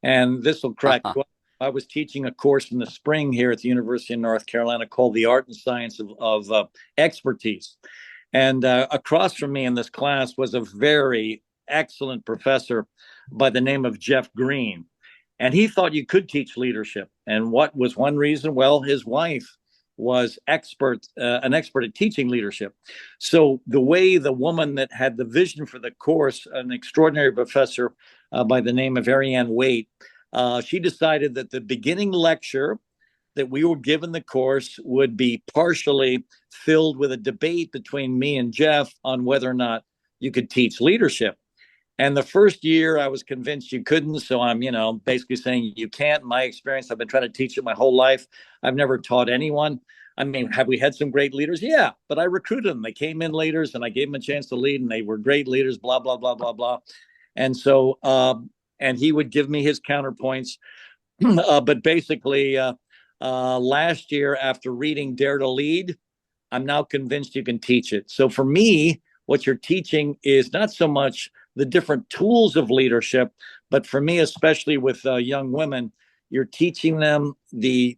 And this will crack. I was teaching a course in the spring here at the University of North Carolina called The Art and Science of Expertise. And across from me in this class was a very excellent professor by the name of Jeff Green. And he thought you could teach leadership. And what was one reason? Well, his wife was an expert at teaching leadership. So the way the woman that had the vision for the course, an extraordinary professor by the name of Ariane Waite, she decided that the beginning lecture that we were given the course would be partially filled with a debate between me and Jeff on whether or not you could teach leadership. And the first year I was convinced you couldn't. So I'm, basically saying you can't. In my experience, I've been trying to teach it my whole life. I've never taught anyone. I mean, have we had some great leaders? Yeah, but I recruited them. They came in leaders and I gave them a chance to lead and they were great leaders, blah, blah, blah, blah, blah. And so, and he would give me his counterpoints. But basically, last year, after reading Dare to Lead, I'm now convinced you can teach it. So for me, what you're teaching is not so much the different tools of leadership, but for me, especially with young women, you're teaching them the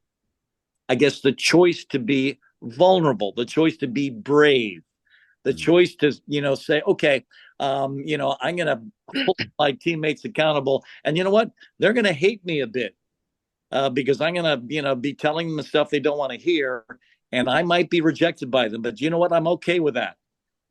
choice to be vulnerable, the choice to be brave, the choice to, say, okay, I'm going to hold my teammates accountable. And you know what? They're going to hate me a bit because I'm going to, be telling them the stuff they don't want to hear. And I might be rejected by them. But you know what? I'm okay with that.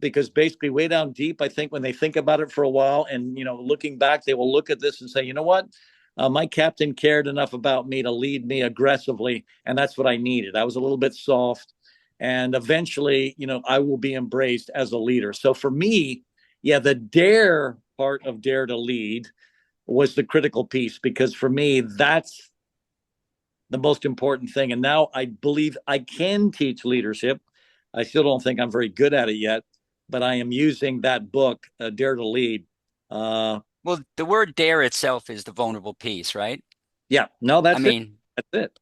Because basically way down deep, I think when they think about it for a while and, looking back, they will look at this and say, you know what? My captain cared enough about me to lead me aggressively. And that's what I needed. I was a little bit soft. And eventually, I will be embraced as a leader. So for me, yeah, the dare part of Dare to Lead was the critical piece, because for me, that's the most important thing. And now I believe I can teach leadership. I still don't think I'm very good at it yet, but I am using that book, Dare to Lead. Well, the word dare itself is the vulnerable piece, right? Yeah, no, that's it. That's it.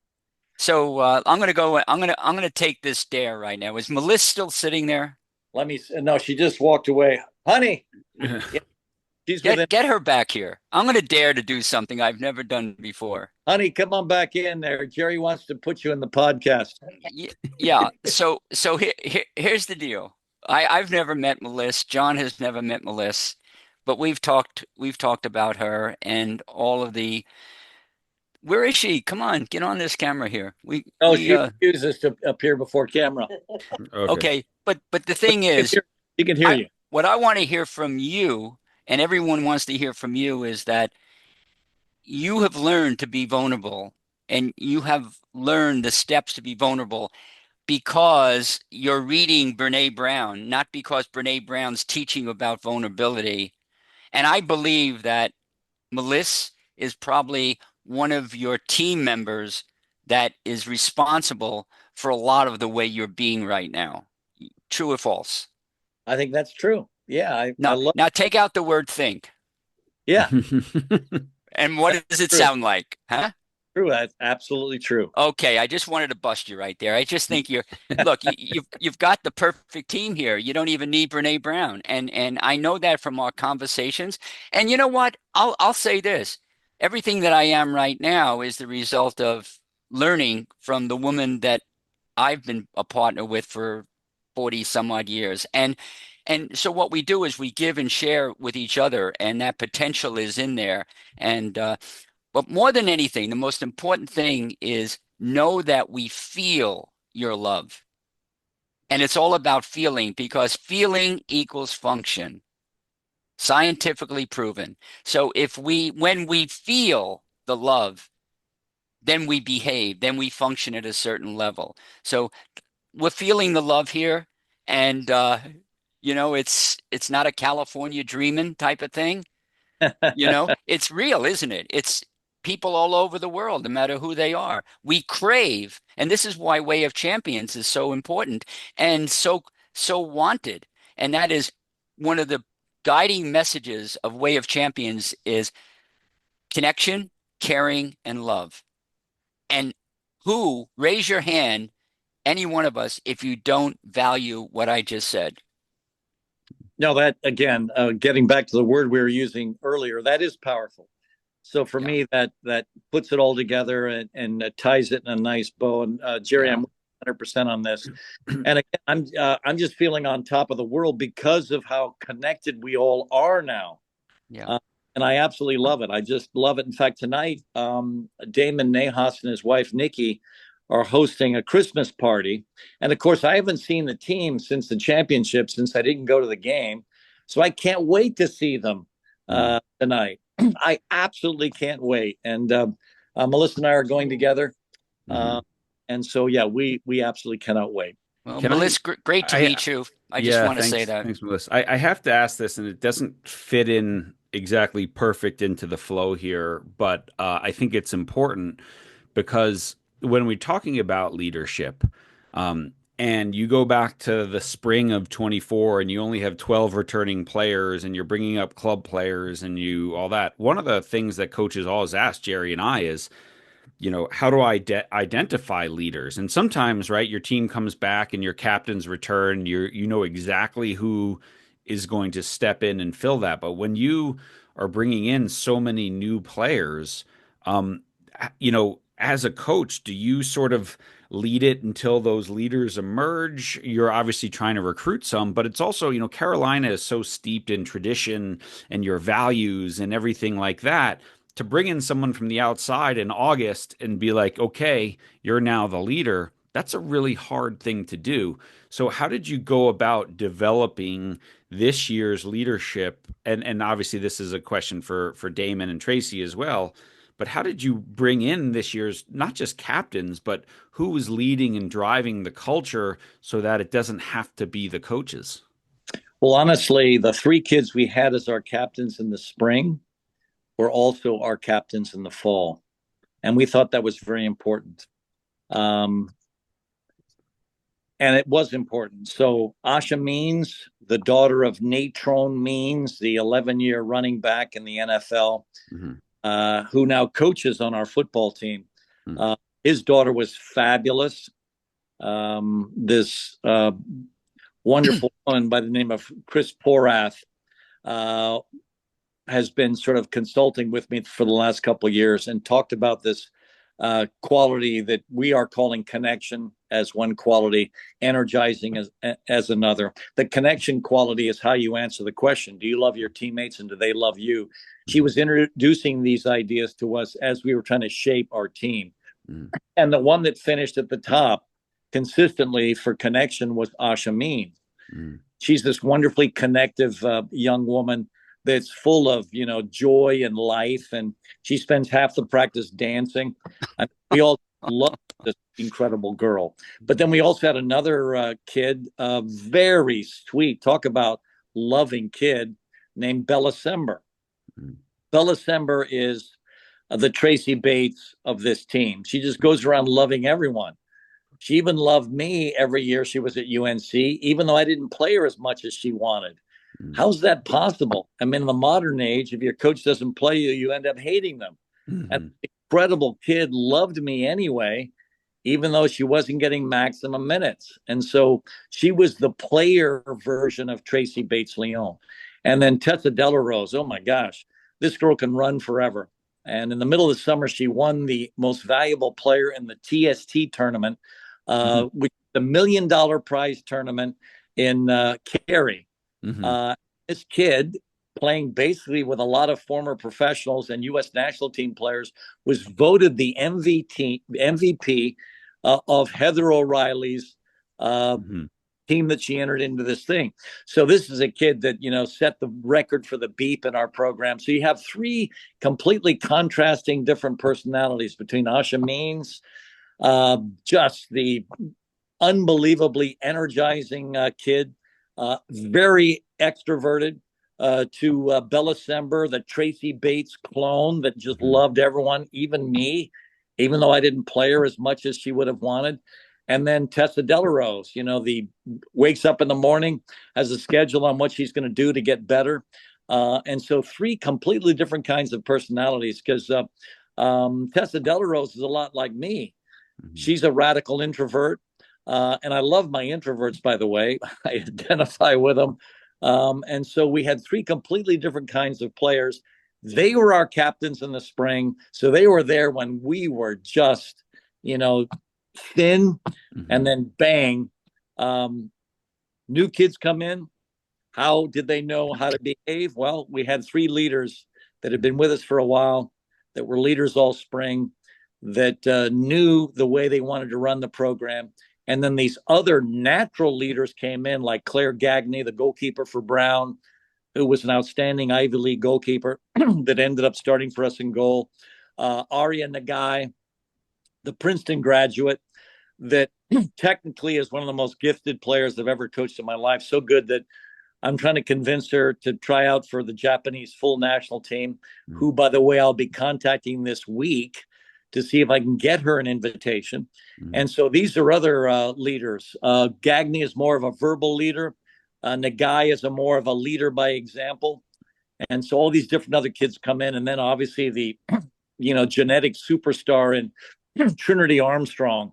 So I'm gonna take this dare right now. Is Melissa still sitting there? No, she just walked away. Honey, yeah, she's get her back here. I'm gonna dare to do something I've never done before. Honey, come on back in there. Jerry wants to put you in the podcast. Yeah. So here's the deal. I've never met Melissa. John has never met Melissa, but we've talked about her and all of the. Where is she? Come on, get on this camera here. She refuses to appear before camera. Okay, but the thing is, she can hear you. What I want to hear from you, and everyone wants to hear from you, is that you have learned to be vulnerable, and you have learned the steps to be vulnerable because you're reading Brene Brown, not because Brene Brown's teaching about vulnerability. And I believe that Melissa is probably one of your team members that is responsible for a lot of the way you're being right now. True or false? I think that's true. Yeah. Now take out the word think. Yeah. And what does it sound like? Huh? True. That's absolutely true. Okay, I just wanted to bust you right there. I just think you've got the perfect team here. You don't even need Brene Brown. And I know that from our conversations. And you know what? I'll say this. Everything that I am right now is the result of learning from the woman that I've been a partner with for 40 some odd years. And so what we do is we give and share with each other, and that potential is in there. And but more than anything, the most important thing is know that we feel your love. And it's all about feeling, because feeling equals function. scientifically proven. So when we feel the love, then we behave, then we function at a certain level. So we're feeling the love here, and it's not a California dreaming type of thing. It's real, isn't it? It's people all over the world, no matter who they are. We crave, and this is why Way of Champions is so important and so wanted. And that is one of the guiding messages of Way of Champions is connection, caring, and love. And raise your hand, any one of us, if you don't value what I just said. No, that again, getting back to the word we were using earlier, that is powerful. So for Yeah. me, that puts it all together and ties it in a nice bow. And Jerry, Yeah. I'm 100% on this. And again, I'm just feeling on top of the world because of how connected we all are now. Yeah. And I absolutely love it. I just love it. In fact, tonight, Damon Nahas and his wife Nikki are hosting a Christmas party. And of course, I haven't seen the team since the championship, since I didn't go to the game. So I can't wait to see them tonight. I absolutely can't wait. And Melissa and I are going together. And so, yeah, we absolutely cannot wait. Well, Melissa, great to meet you. I just want to say that. Thanks, Melissa. I have to ask this, and it doesn't fit in exactly perfect into the flow here, but I think it's important because when we're talking about leadership, and you go back to the spring of 24 and you only have 12 returning players and you're bringing up club players and all that, one of the things that coaches always ask Jerry and I is, how do I identify leaders? And sometimes, right, your team comes back and your captains return. You know exactly who is going to step in and fill that. But when you are bringing in so many new players, as a coach, do you sort of lead it until those leaders emerge? You're obviously trying to recruit some, but it's also, Carolina is so steeped in tradition and your values and everything like that. To bring in someone from the outside in August and be like, okay, you're now the leader, that's a really hard thing to do. So how did you go about developing this year's leadership? And obviously this is a question for Damon and Tracy as well. But how did you bring in this year's not just captains, but who was leading and driving the culture so that it doesn't have to be the coaches? Well, honestly, the three kids we had as our captains in the spring were also our captains in the fall. And we thought that was very important. And it was important. So Asha Means, the daughter of Natrone Means, the 11-year running back in the NFL, who now coaches on our football team. His daughter was fabulous. This wonderful woman by the name of Chris Porath has been sort of consulting with me for the last couple of years and talked about this quality that we are calling connection as one quality, energizing as another. The connection quality is how you answer the question, do you love your teammates and do they love you? She was introducing these ideas to us as we were trying to shape our team. And the one that finished at the top consistently for connection was Asha Mean. She's this wonderfully connective young woman that's full of, joy and life. And she spends half the practice dancing. We all love this incredible girl. But then we also had another kid, very sweet, talk about loving kid, named Bella Sember. Bella Sember is the Tracy Bates of this team. She just goes around loving everyone. She even loved me every year she was at UNC, even though I didn't play her as much as she wanted. How's that possible? I mean, in the modern age, if your coach doesn't play you, you end up hating them. And the incredible kid loved me anyway, even though she wasn't getting maximum minutes. And so she was the player version of Tracy Bates Leone. And then Tessa Delarose, oh my gosh, this girl can run forever. And in the middle of the summer, she won the most valuable player in the TST tournament, which is the $1 million prize tournament in Cary. This kid, playing basically with a lot of former professionals and U.S. national team players, was voted the MVP of Heather O'Reilly's team that she entered into this thing. So this is a kid that, set the record for the beep in our program. So you have three completely contrasting different personalities between Asha Means, just the unbelievably energizing kid, very extroverted, to Bella Sember, the Tracy Bates clone that just loved everyone, even me, even though I didn't play her as much as she would have wanted. And then Tessa Delarose, the wakes up in the morning, has a schedule on what she's going to do to get better. And so three completely different kinds of personalities, because Tessa Delarose is a lot like me. She's a radical introvert. And I love my introverts, by the way. I identify with them. And so we had three completely different kinds of players. They were our captains in the spring. So they were there when we were just, thin. And then bang, new kids come in. How did they know how to behave? Well, we had three leaders that had been with us for a while, that were leaders all spring, that knew the way they wanted to run the program. And then these other natural leaders came in, like Claire Gagne, the goalkeeper for Brown, who was an outstanding Ivy League goalkeeper that ended up starting for us in goal. Arya Nagai, the Princeton graduate, that technically is one of the most gifted players I've ever coached in my life. So good that I'm trying to convince her to try out for the Japanese full national team, who, by the way, I'll be contacting this week to see if I can get her an invitation. And so these are other leaders. Gagne is more of a verbal leader. Nagai is more of a leader by example. And so all these different other kids come in. And then obviously the, genetic superstar in Trinity Armstrong,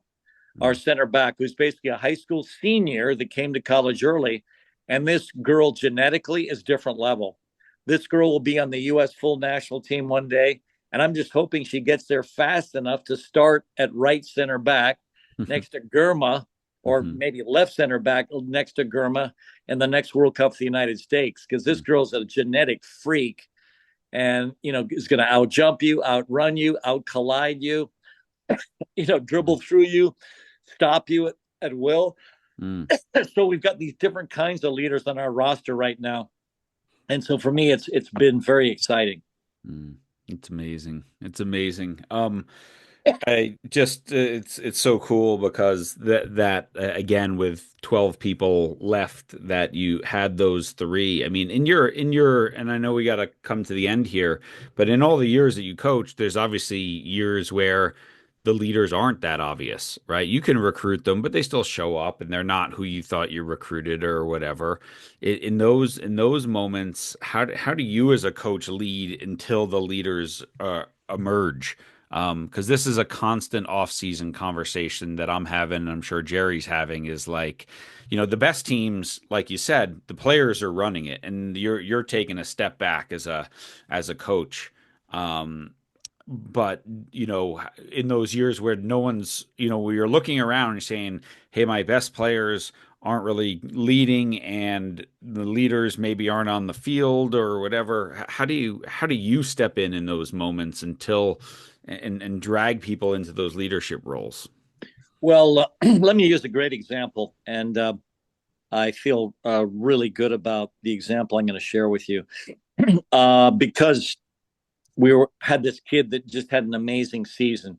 our center back, who's basically a high school senior that came to college early. And this girl genetically is different level. This girl will be on the U.S. full national team one day. And I'm just hoping she gets there fast enough to start at right center back next to Gurma, or maybe left center back next to Gurma in the next World Cup for the United States, because this girl's a genetic freak and, is going to out-jump you, outrun you, out-collide you, dribble through you, stop you at will. So we've got these different kinds of leaders on our roster right now. And so for me, it's been very exciting. It's amazing. It's amazing. I just it's so cool because that again, with 12 people left, that you had those three. I mean, in your and I know we got to come to the end here, but in all the years that you coached, there's obviously years where the leaders aren't that obvious, right? You can recruit them, but they still show up and they're not who you thought you recruited or whatever. In those moments, how do you as a coach lead until the leaders emerge? Because this is a constant off-season conversation that I'm having, and I'm sure Jerry's having, is like, the best teams, like you said, the players are running it, and you're taking a step back as a coach. But in those years where no one's, where you're looking around and saying, hey, my best players aren't really leading and the leaders maybe aren't on the field or whatever, how do you step in those moments until and drag people into those leadership roles? Well, let me use a great example, and I feel really good about the example I'm going to share with you, because had this kid that just had an amazing season.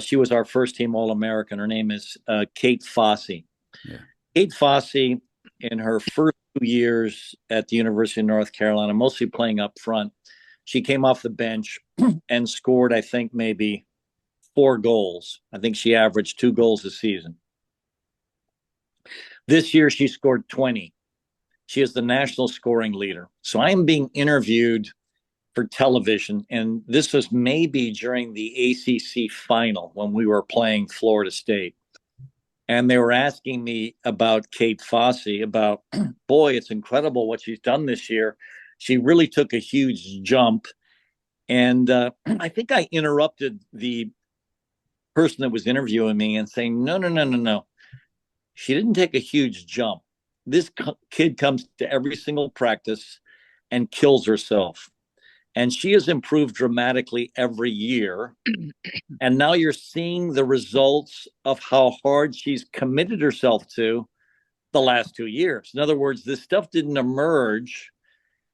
She was our first team All-American. Her name is Kate Fossey. Yeah. Kate Fossey, in her first 2 years at the University of North Carolina, mostly playing up front, she came off the bench and scored, I think, maybe 4 goals. I think she averaged 2 goals a season. This year, she scored 20. She is the national scoring leader. So I am being interviewed for television, and this was maybe during the ACC final when we were playing Florida State. And they were asking me about Kate Fossey, about, boy, it's incredible what she's done this year. She really took a huge jump. And I think I interrupted the person that was interviewing me and saying, no. She didn't take a huge jump. This kid comes to every single practice and kills herself. And she has improved dramatically every year. And now you're seeing the results of how hard she's committed herself to the last 2 years. In other words, this stuff didn't emerge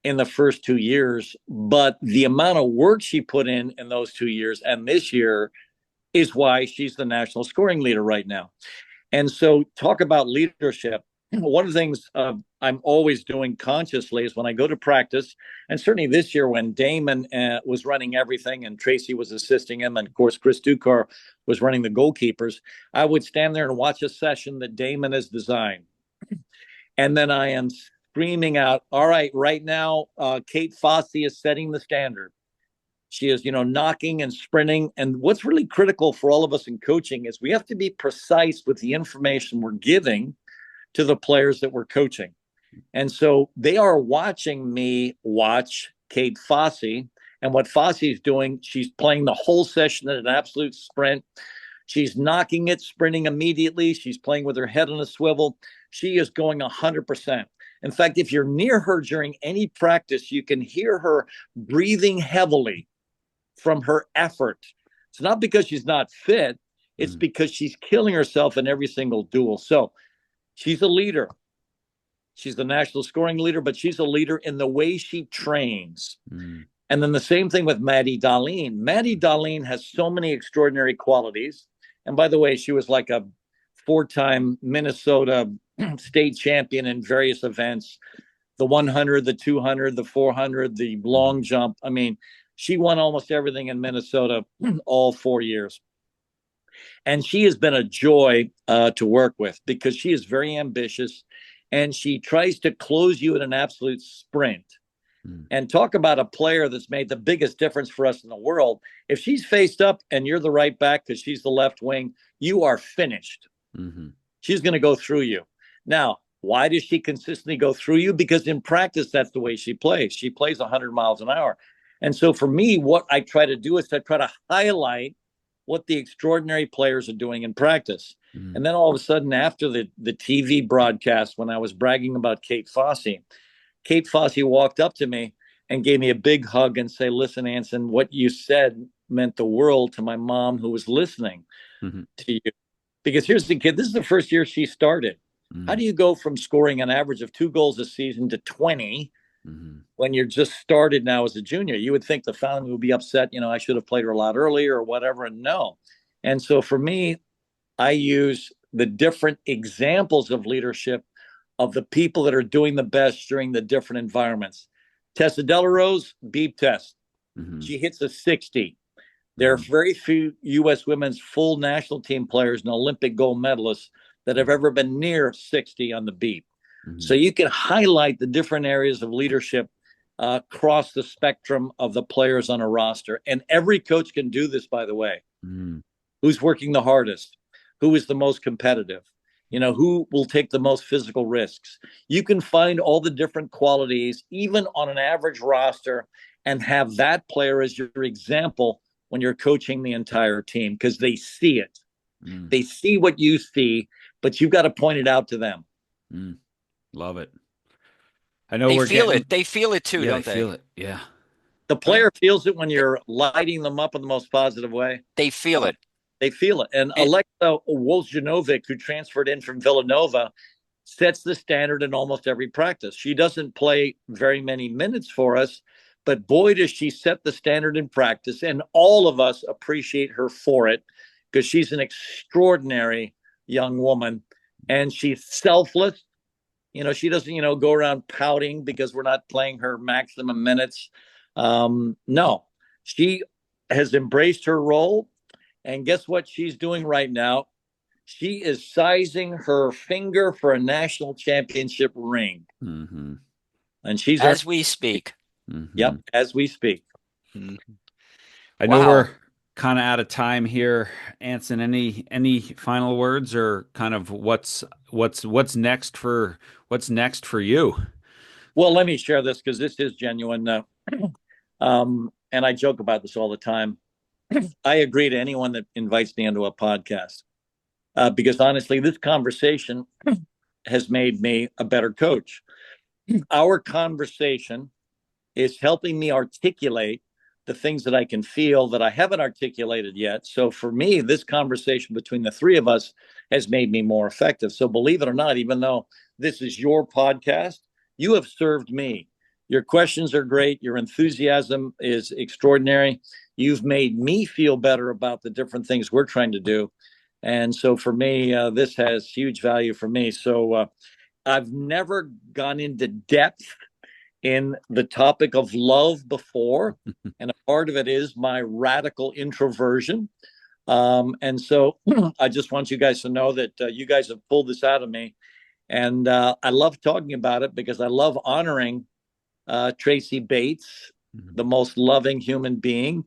in the first 2 years, but the amount of work she put in those 2 years and this year is why she's the national scoring leader right now. And so, talk about leadership. One of the things I'm always doing consciously is when I go to practice, and certainly this year when Damon was running everything and Tracy was assisting him, and of course Chris Ducar was running the goalkeepers, I would stand there and watch a session that Damon has designed. And then I am screaming out, all right, right now, Kate Fossey is setting the standard. She is, knocking and sprinting. And what's really critical for all of us in coaching is we have to be precise with the information we're giving to the players that we're coaching. And so they are watching me watch Kate Fossey. And what Fossey is doing, she's playing the whole session at an absolute sprint. She's knocking it, sprinting immediately. She's playing with her head on a swivel. She is going 100%. In fact, if you're near her during any practice, you can hear her breathing heavily from her effort. It's not because she's not fit. It's because she's killing herself in every single duel. So she's a leader. She's the national scoring leader, but she's a leader in the way she trains. And then the same thing with Maddie Darlene. Maddie Darlene has so many extraordinary qualities. And by the way, she was like a 4-time Minnesota state champion in various events, the 100, the 200, the 400, the long jump. I mean, she won almost everything in Minnesota all 4 years. And she has been a joy to work with because she is very ambitious and she tries to close you at an absolute sprint. And talk about a player that's made the biggest difference for us in the world. If she's faced up and you're the right back because she's the left wing, you are finished. She's going to go through you. Now, why does she consistently go through you? Because in practice, that's the way she plays. She plays 100 miles an hour. And so for me, what I try to do is I try to highlight what the extraordinary players are doing in practice. And then all of a sudden, after the TV broadcast, when I was bragging about Kate Fossey walked up to me and gave me a big hug and say, listen, Anson, what you said meant the world to my mom who was listening to you. Because here's the kid, this is the first year she started. How do you go from scoring an average of 2 goals a season to 20 when you're just started now as a junior? You would think the family would be upset, I should have played her a lot earlier or whatever. And no. And so for me, I use the different examples of leadership of the people that are doing the best during the different environments. Tessa Delarose, beep test. She hits a 60. There are very few U.S. women's full national team players and Olympic gold medalists that have ever been near 60 on the beep. So you can highlight the different areas of leadership across the spectrum of the players on a roster. And every coach can do this, by the way. Who's working the hardest? Who is the most competitive? Who will take the most physical risks? You can find all the different qualities, even on an average roster, and have that player as your example when you're coaching the entire team because they see it. They see what you see, but you've got to point it out to them. Love it. I know they feel it. They feel it too, don't they? They feel it. Yeah. The player feels it when you're lighting them up in the most positive way. They feel it. They feel it. And Alexa Wolfjanovic, who transferred in from Villanova, sets the standard in almost every practice. She doesn't play very many minutes for us, but boy, does she set the standard in practice. And all of us appreciate her for it because she's an extraordinary young woman and she's selfless. She doesn't, go around pouting because we're not playing her maximum minutes. No, she has embraced her role. And guess what she's doing right now? She is sizing her finger for a national championship ring. And she's as we speak. Yep, as we speak. I know we're kind of out of time here, Anson. Any final words or kind of what's next for you? Well, let me share this because this is genuine. And I joke about this all the time. I agree to anyone that invites me into a podcast because honestly, this conversation has made me a better coach. Our conversation is helping me articulate the things that I can feel that I haven't articulated yet. So for me, this conversation between the three of us has made me more effective. So believe it or not, even though this is your podcast, you have served me. Your questions are great. Your enthusiasm is extraordinary. You've made me feel better about the different things we're trying to do. And so for me, this has huge value for me. So I've never gone into depth in the topic of love before. And a part of it is my radical introversion. And so I just want you guys to know that you guys have pulled this out of me. And I love talking about it because I love honoring Tracy Bates, the most loving human being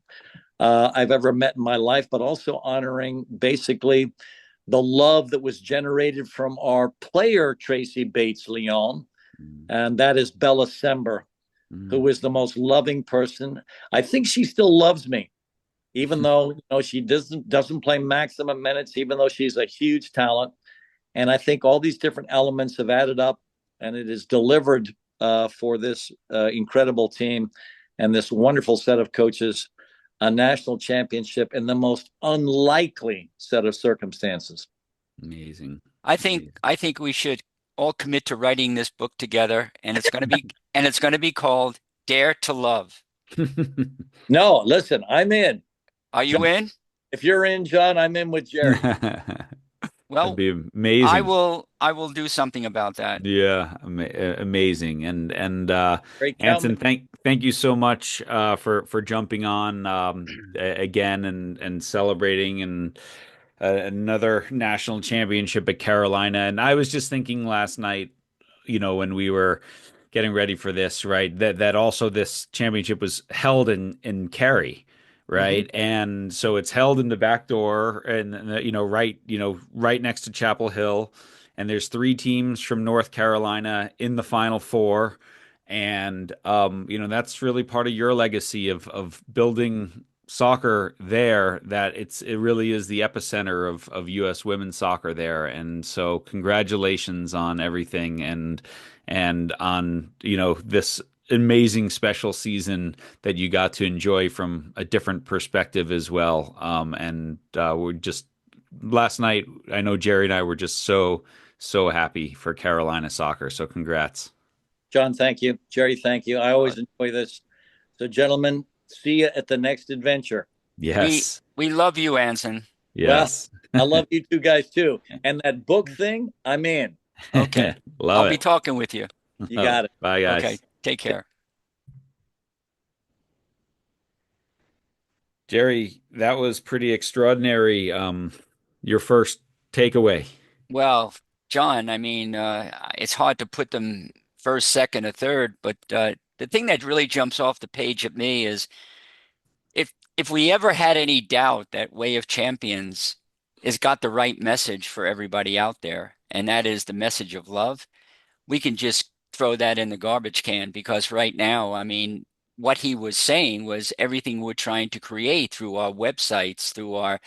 I've ever met in my life, but also honoring basically the love that was generated from our player, Tracy Bates Leone. And that is Bella Sember, who is the most loving person. I think she still loves me, even though she doesn't play maximum minutes, even though she's a huge talent. And I think all these different elements have added up, and it is delivered for this incredible team and this wonderful set of coaches a national championship in the most unlikely set of circumstances. Amazing. I think we should all commit to writing this book together, and it's going to be called Dare to Love. No, listen, I'm in. Are you in? If you're in, John, I'm in with Jerry. Well, that'd be amazing. I will do something about that. Yeah, amazing. And Great Anson, count. thank you so much for jumping on again and celebrating and another national championship at Carolina. And I was just thinking last night, when we were getting ready for this, right? That also this championship was held in Cary, right? And so it's held in the back door, and right next to Chapel Hill. And there's three teams from North Carolina in the Final Four, and that's really part of your legacy of building soccer there. That it really is the epicenter of U.S. women's soccer there. And so congratulations on everything, and on this amazing special season that you got to enjoy from a different perspective as well. And we're just last night, I know Jerry and I were just so happy for Carolina soccer. So congrats. John, thank you. Jerry, thank you. I always enjoy this. So, gentlemen, see you at the next adventure. Yes. We love you, Anson. Yes. Well, I love you two guys too. And that book thing, I'm in. Okay. Love I'll it. be talking with you. You got it. Bye, guys. Okay. Take care. Jerry, that was pretty extraordinary. Your first takeaway. Well, John, I mean, it's hard to put them first, second, or third, but the thing that really jumps off the page at me is if we ever had any doubt that Way of Champions has got the right message for everybody out there, and that is the message of love, we can just throw that in the garbage can because right now, I mean, what he was saying was everything we're trying to create through our websites, through our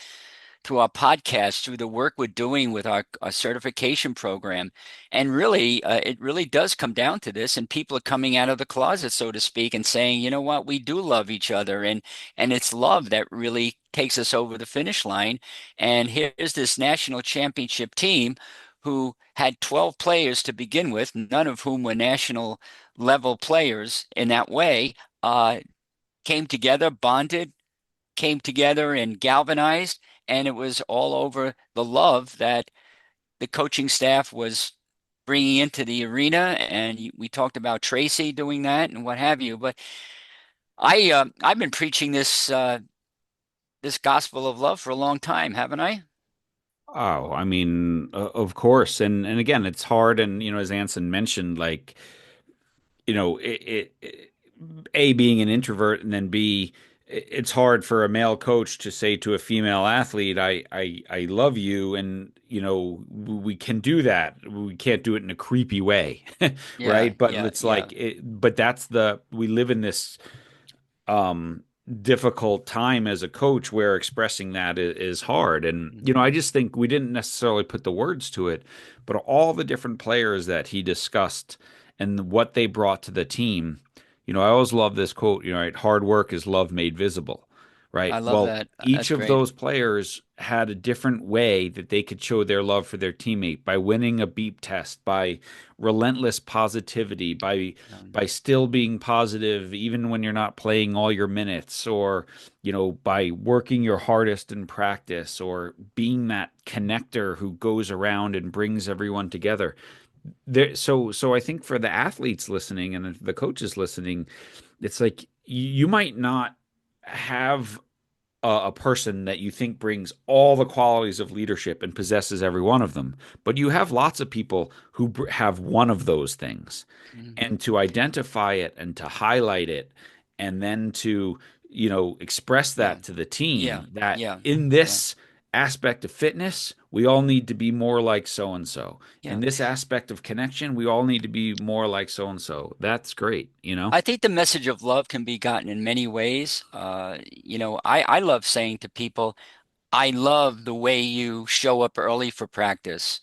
podcast, through the work we're doing with our certification program. And really, it really does come down to this. And people are coming out of the closet, so to speak, and saying, you know what, we do love each other. And it's love that really takes us over the finish line. And here's this national championship team who had 12 players to begin with, none of whom were national level players in that way, came together, bonded, came together and galvanized, and it was all over the love that the coaching staff was bringing into the arena. And we talked about Tracy doing that and what have you. But I've been preaching this gospel of love for a long time, haven't I? Oh, I mean, of course. And again, it's hard. And, as Anson mentioned, like, A, being an introvert, and then B, it's hard for a male coach to say to a female athlete, I love you. And, we can do that. We can't do it in a creepy way. Yeah, Right. But yeah, it's yeah. like, but we live in this, difficult time as a coach where expressing that is hard. And, I just think we didn't necessarily put the words to it, but all the different players that he discussed and what they brought to the team, I always love this quote, right? Hard work is love made visible, right? I love Well, that. each That's of great. those players had a different way that they could show their love for their teammate by winning a beep test, by relentless positivity, by still being positive even when you're not playing all your minutes, or by working your hardest in practice, or being that connector who goes around and brings everyone together. So I think for the athletes listening and the coaches listening, it's like you might not have a person that you think brings all the qualities of leadership and possesses every one of them, but you have lots of people who have one of those things. Hmm. And to identify it and to highlight it, and then to express Yeah. that to the Yeah. team, that Yeah. in Yeah. this aspect of fitness we all need to be more like so and so. In Yeah. this aspect of connection we all need to be more like so and so. That's great. I think the message of love can be gotten in many ways. I love saying to people, I love the way you show up early for practice.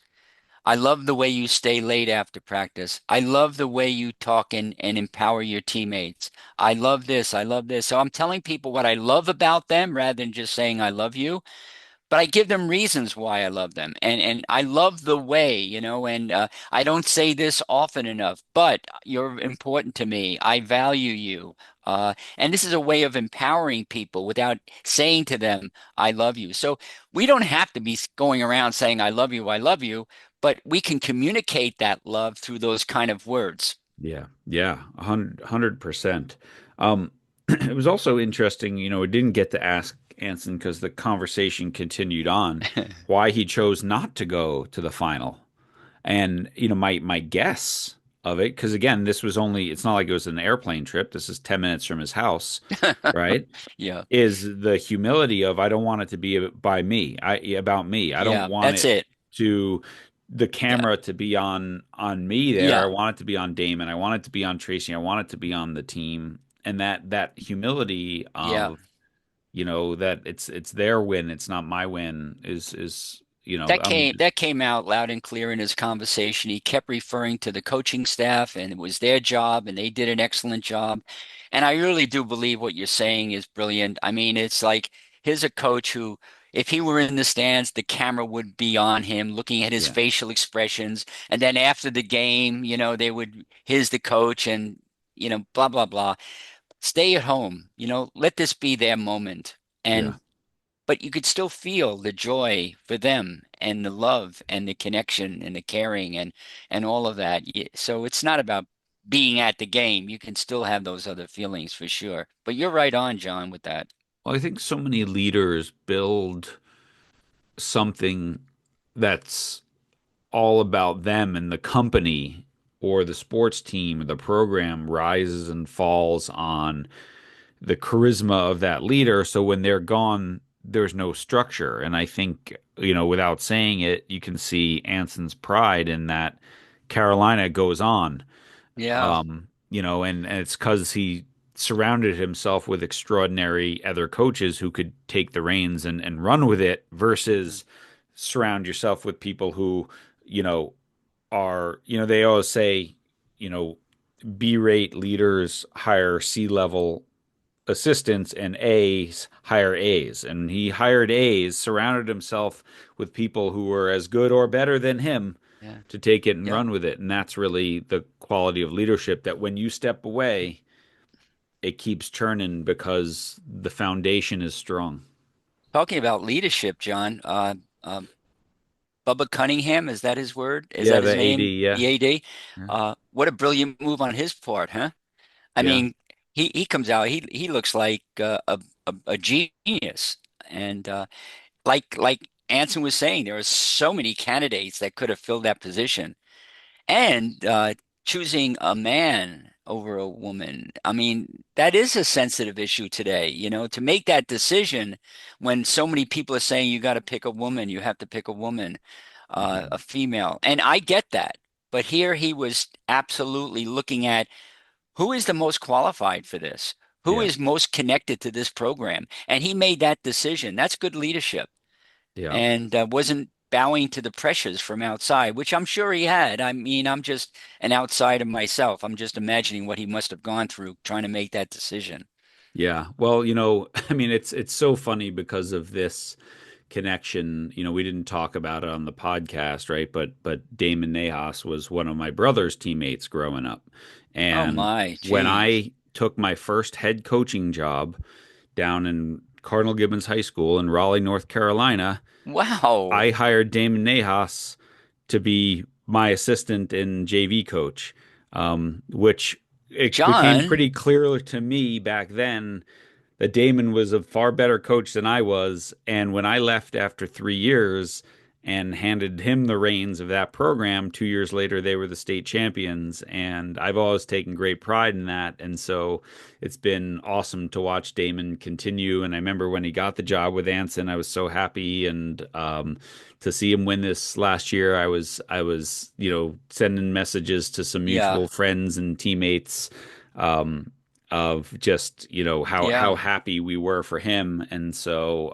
I love the way you stay late after practice. I love the way you talk and empower your teammates. I love this. I love this. So I'm telling people what I love about them rather than just saying I love you. But I give them reasons why I love them. And I love the way, and I don't say this often enough, but you're important to me. I value you. And this is a way of empowering people without saying to them, I love you. So we don't have to be going around saying, I love you, but we can communicate that love through those kind of words. Yeah, yeah, 100%. It was also interesting, we didn't get to ask Anson because the conversation continued on why he chose not to go to the final. And, my guess of it, because again, it's not like it was an airplane trip. This is 10 minutes from his house, right? Yeah. Is the humility of I don't want it to be about me. I don't Yeah. want That's it it. to the Yeah. camera to be on me there. I Yeah. want it to be on Damon. I want it to be on Tracy. I want it to be on the team. And that humility Yeah. of, that it's their win, it's not my win is That I'm came just that came out loud and clear in his conversation. He kept referring to the coaching staff, and it was their job, and they did an excellent job. And I really do believe what you're saying is brilliant. I mean, it's like here's a coach who, if he were in the stands, the camera would be on him, looking at his yeah, facial expressions. And then after the game, they would, here's the coach, and blah blah blah. Stay at home, let this be their moment. yeah. And but you could still feel the joy for them and the love and the connection and the caring and all of that. So it's not about being at the game. You can still have those other feelings for sure. But you're right on, John, with that. Well, I think so many leaders build something that's all about them, and the company or the sports team or the program rises and falls on the charisma of that leader. So when they're gone, there's no structure. And I think, without saying it, you can see Anson's pride in that Carolina goes on. Yeah. And it's because he surrounded himself with extraordinary other coaches who could take the reins and run with it versus surround yourself with people who, you know, they always say, you know, B-rate leaders hire C-level assistants and A's hire A's. And he hired A's, surrounded himself with people who were as good or better than him Yeah. to take it and Yeah. run with it. And that's really the quality of leadership, that when you step away, it keeps churning because the foundation is strong. Talking about leadership, John, Bubba Cunningham, is that his word? Is Yeah, that the his name? AD, yeah. The AD? Yeah. What a brilliant move on his part, huh? I Yeah. mean, he comes out, he looks like a genius. And like Anson was saying, there are so many candidates that could have filled that position. And choosing a man over a woman, I mean, that is a sensitive issue today, to make that decision when so many people are saying you got to pick a woman, you have to pick a woman, a Mhm. female. And I get that. But here he was absolutely looking at who is the most qualified for this? Who Yeah. is most connected to this program? And he made that decision. That's good leadership. Yeah. And wasn't bowing to the pressures from outside, which I'm sure he had. I mean, I'm just an outsider myself. I'm just imagining what he must have gone through trying to make that decision. Yeah. Well, I mean, it's so funny because of this connection. We didn't talk about it on the podcast, right? But Damon Nahas was one of my brother's teammates growing up. Oh And my, when geez. I took my first head coaching job down in Cardinal Gibbons High School in Raleigh, North Carolina, Wow. I hired Damon Nahas to be my assistant and JV coach, which it became John, pretty clear to me back then that Damon was a far better coach than I was. And when I left after 3 years and handed him the reins of that program, 2 years later, they were the state champions. And I've always taken great pride in that. And so it's been awesome to watch Damon continue. And I remember when he got the job with Anson, I was so happy. And to see him win this last year, I was, sending messages to some yeah, mutual friends and teammates. Um, of just how yeah. happy we were for him, and so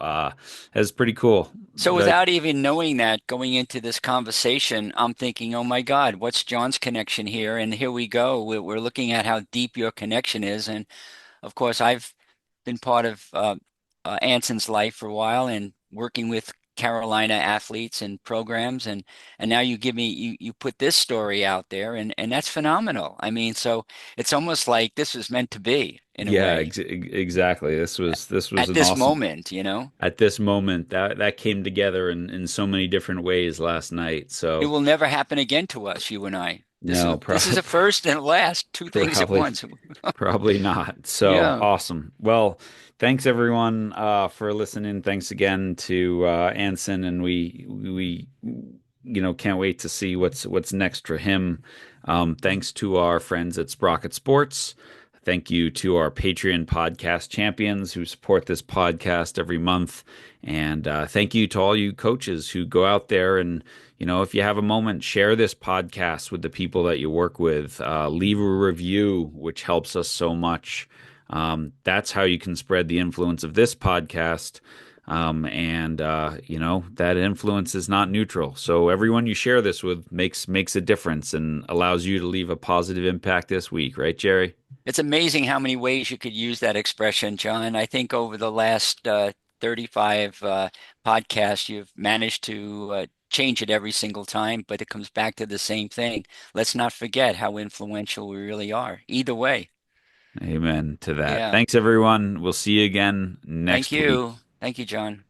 it was pretty cool. So Like, without even knowing that, going into this conversation, I'm thinking, oh my God, what's John's connection here? And here we go. We're looking at how deep your connection is. And of course, I've been part of Anson's life for a while and working with Carolina athletes and programs. And now you give me, you put this story out there, and that's phenomenal. I mean, so it's almost like this was meant to be in a yeah, way exactly. This was at an this awesome. moment, you know? At this moment, that came together in so many different ways last night. It So will never happen again to us, you and I. This is no, this is a first and a last, two things at probably once. probably not. So Yeah. awesome. Well, thanks everyone for listening. Thanks again to Anson, and we can't wait to see what's next for him. Thanks to our friends at Sprocket Sports. Thank you to our Patreon podcast champions who support this podcast every month. And thank you to all you coaches who go out there and, if you have a moment, share this podcast with the people that you work with. Leave a review, which helps us so much. That's how you can spread the influence of this podcast. And that influence is not neutral. So everyone you share this with makes a difference and allows you to leave a positive impact this week, right, Jerry? It's amazing how many ways you could use that expression, John. I think over the last 35 podcasts, you've managed to change it every single time, but it comes back to the same thing. Let's not forget how influential we really are. Either way. Amen to that. Yeah. Thanks, everyone. We'll see you again Thank next week. you. Thank you, John.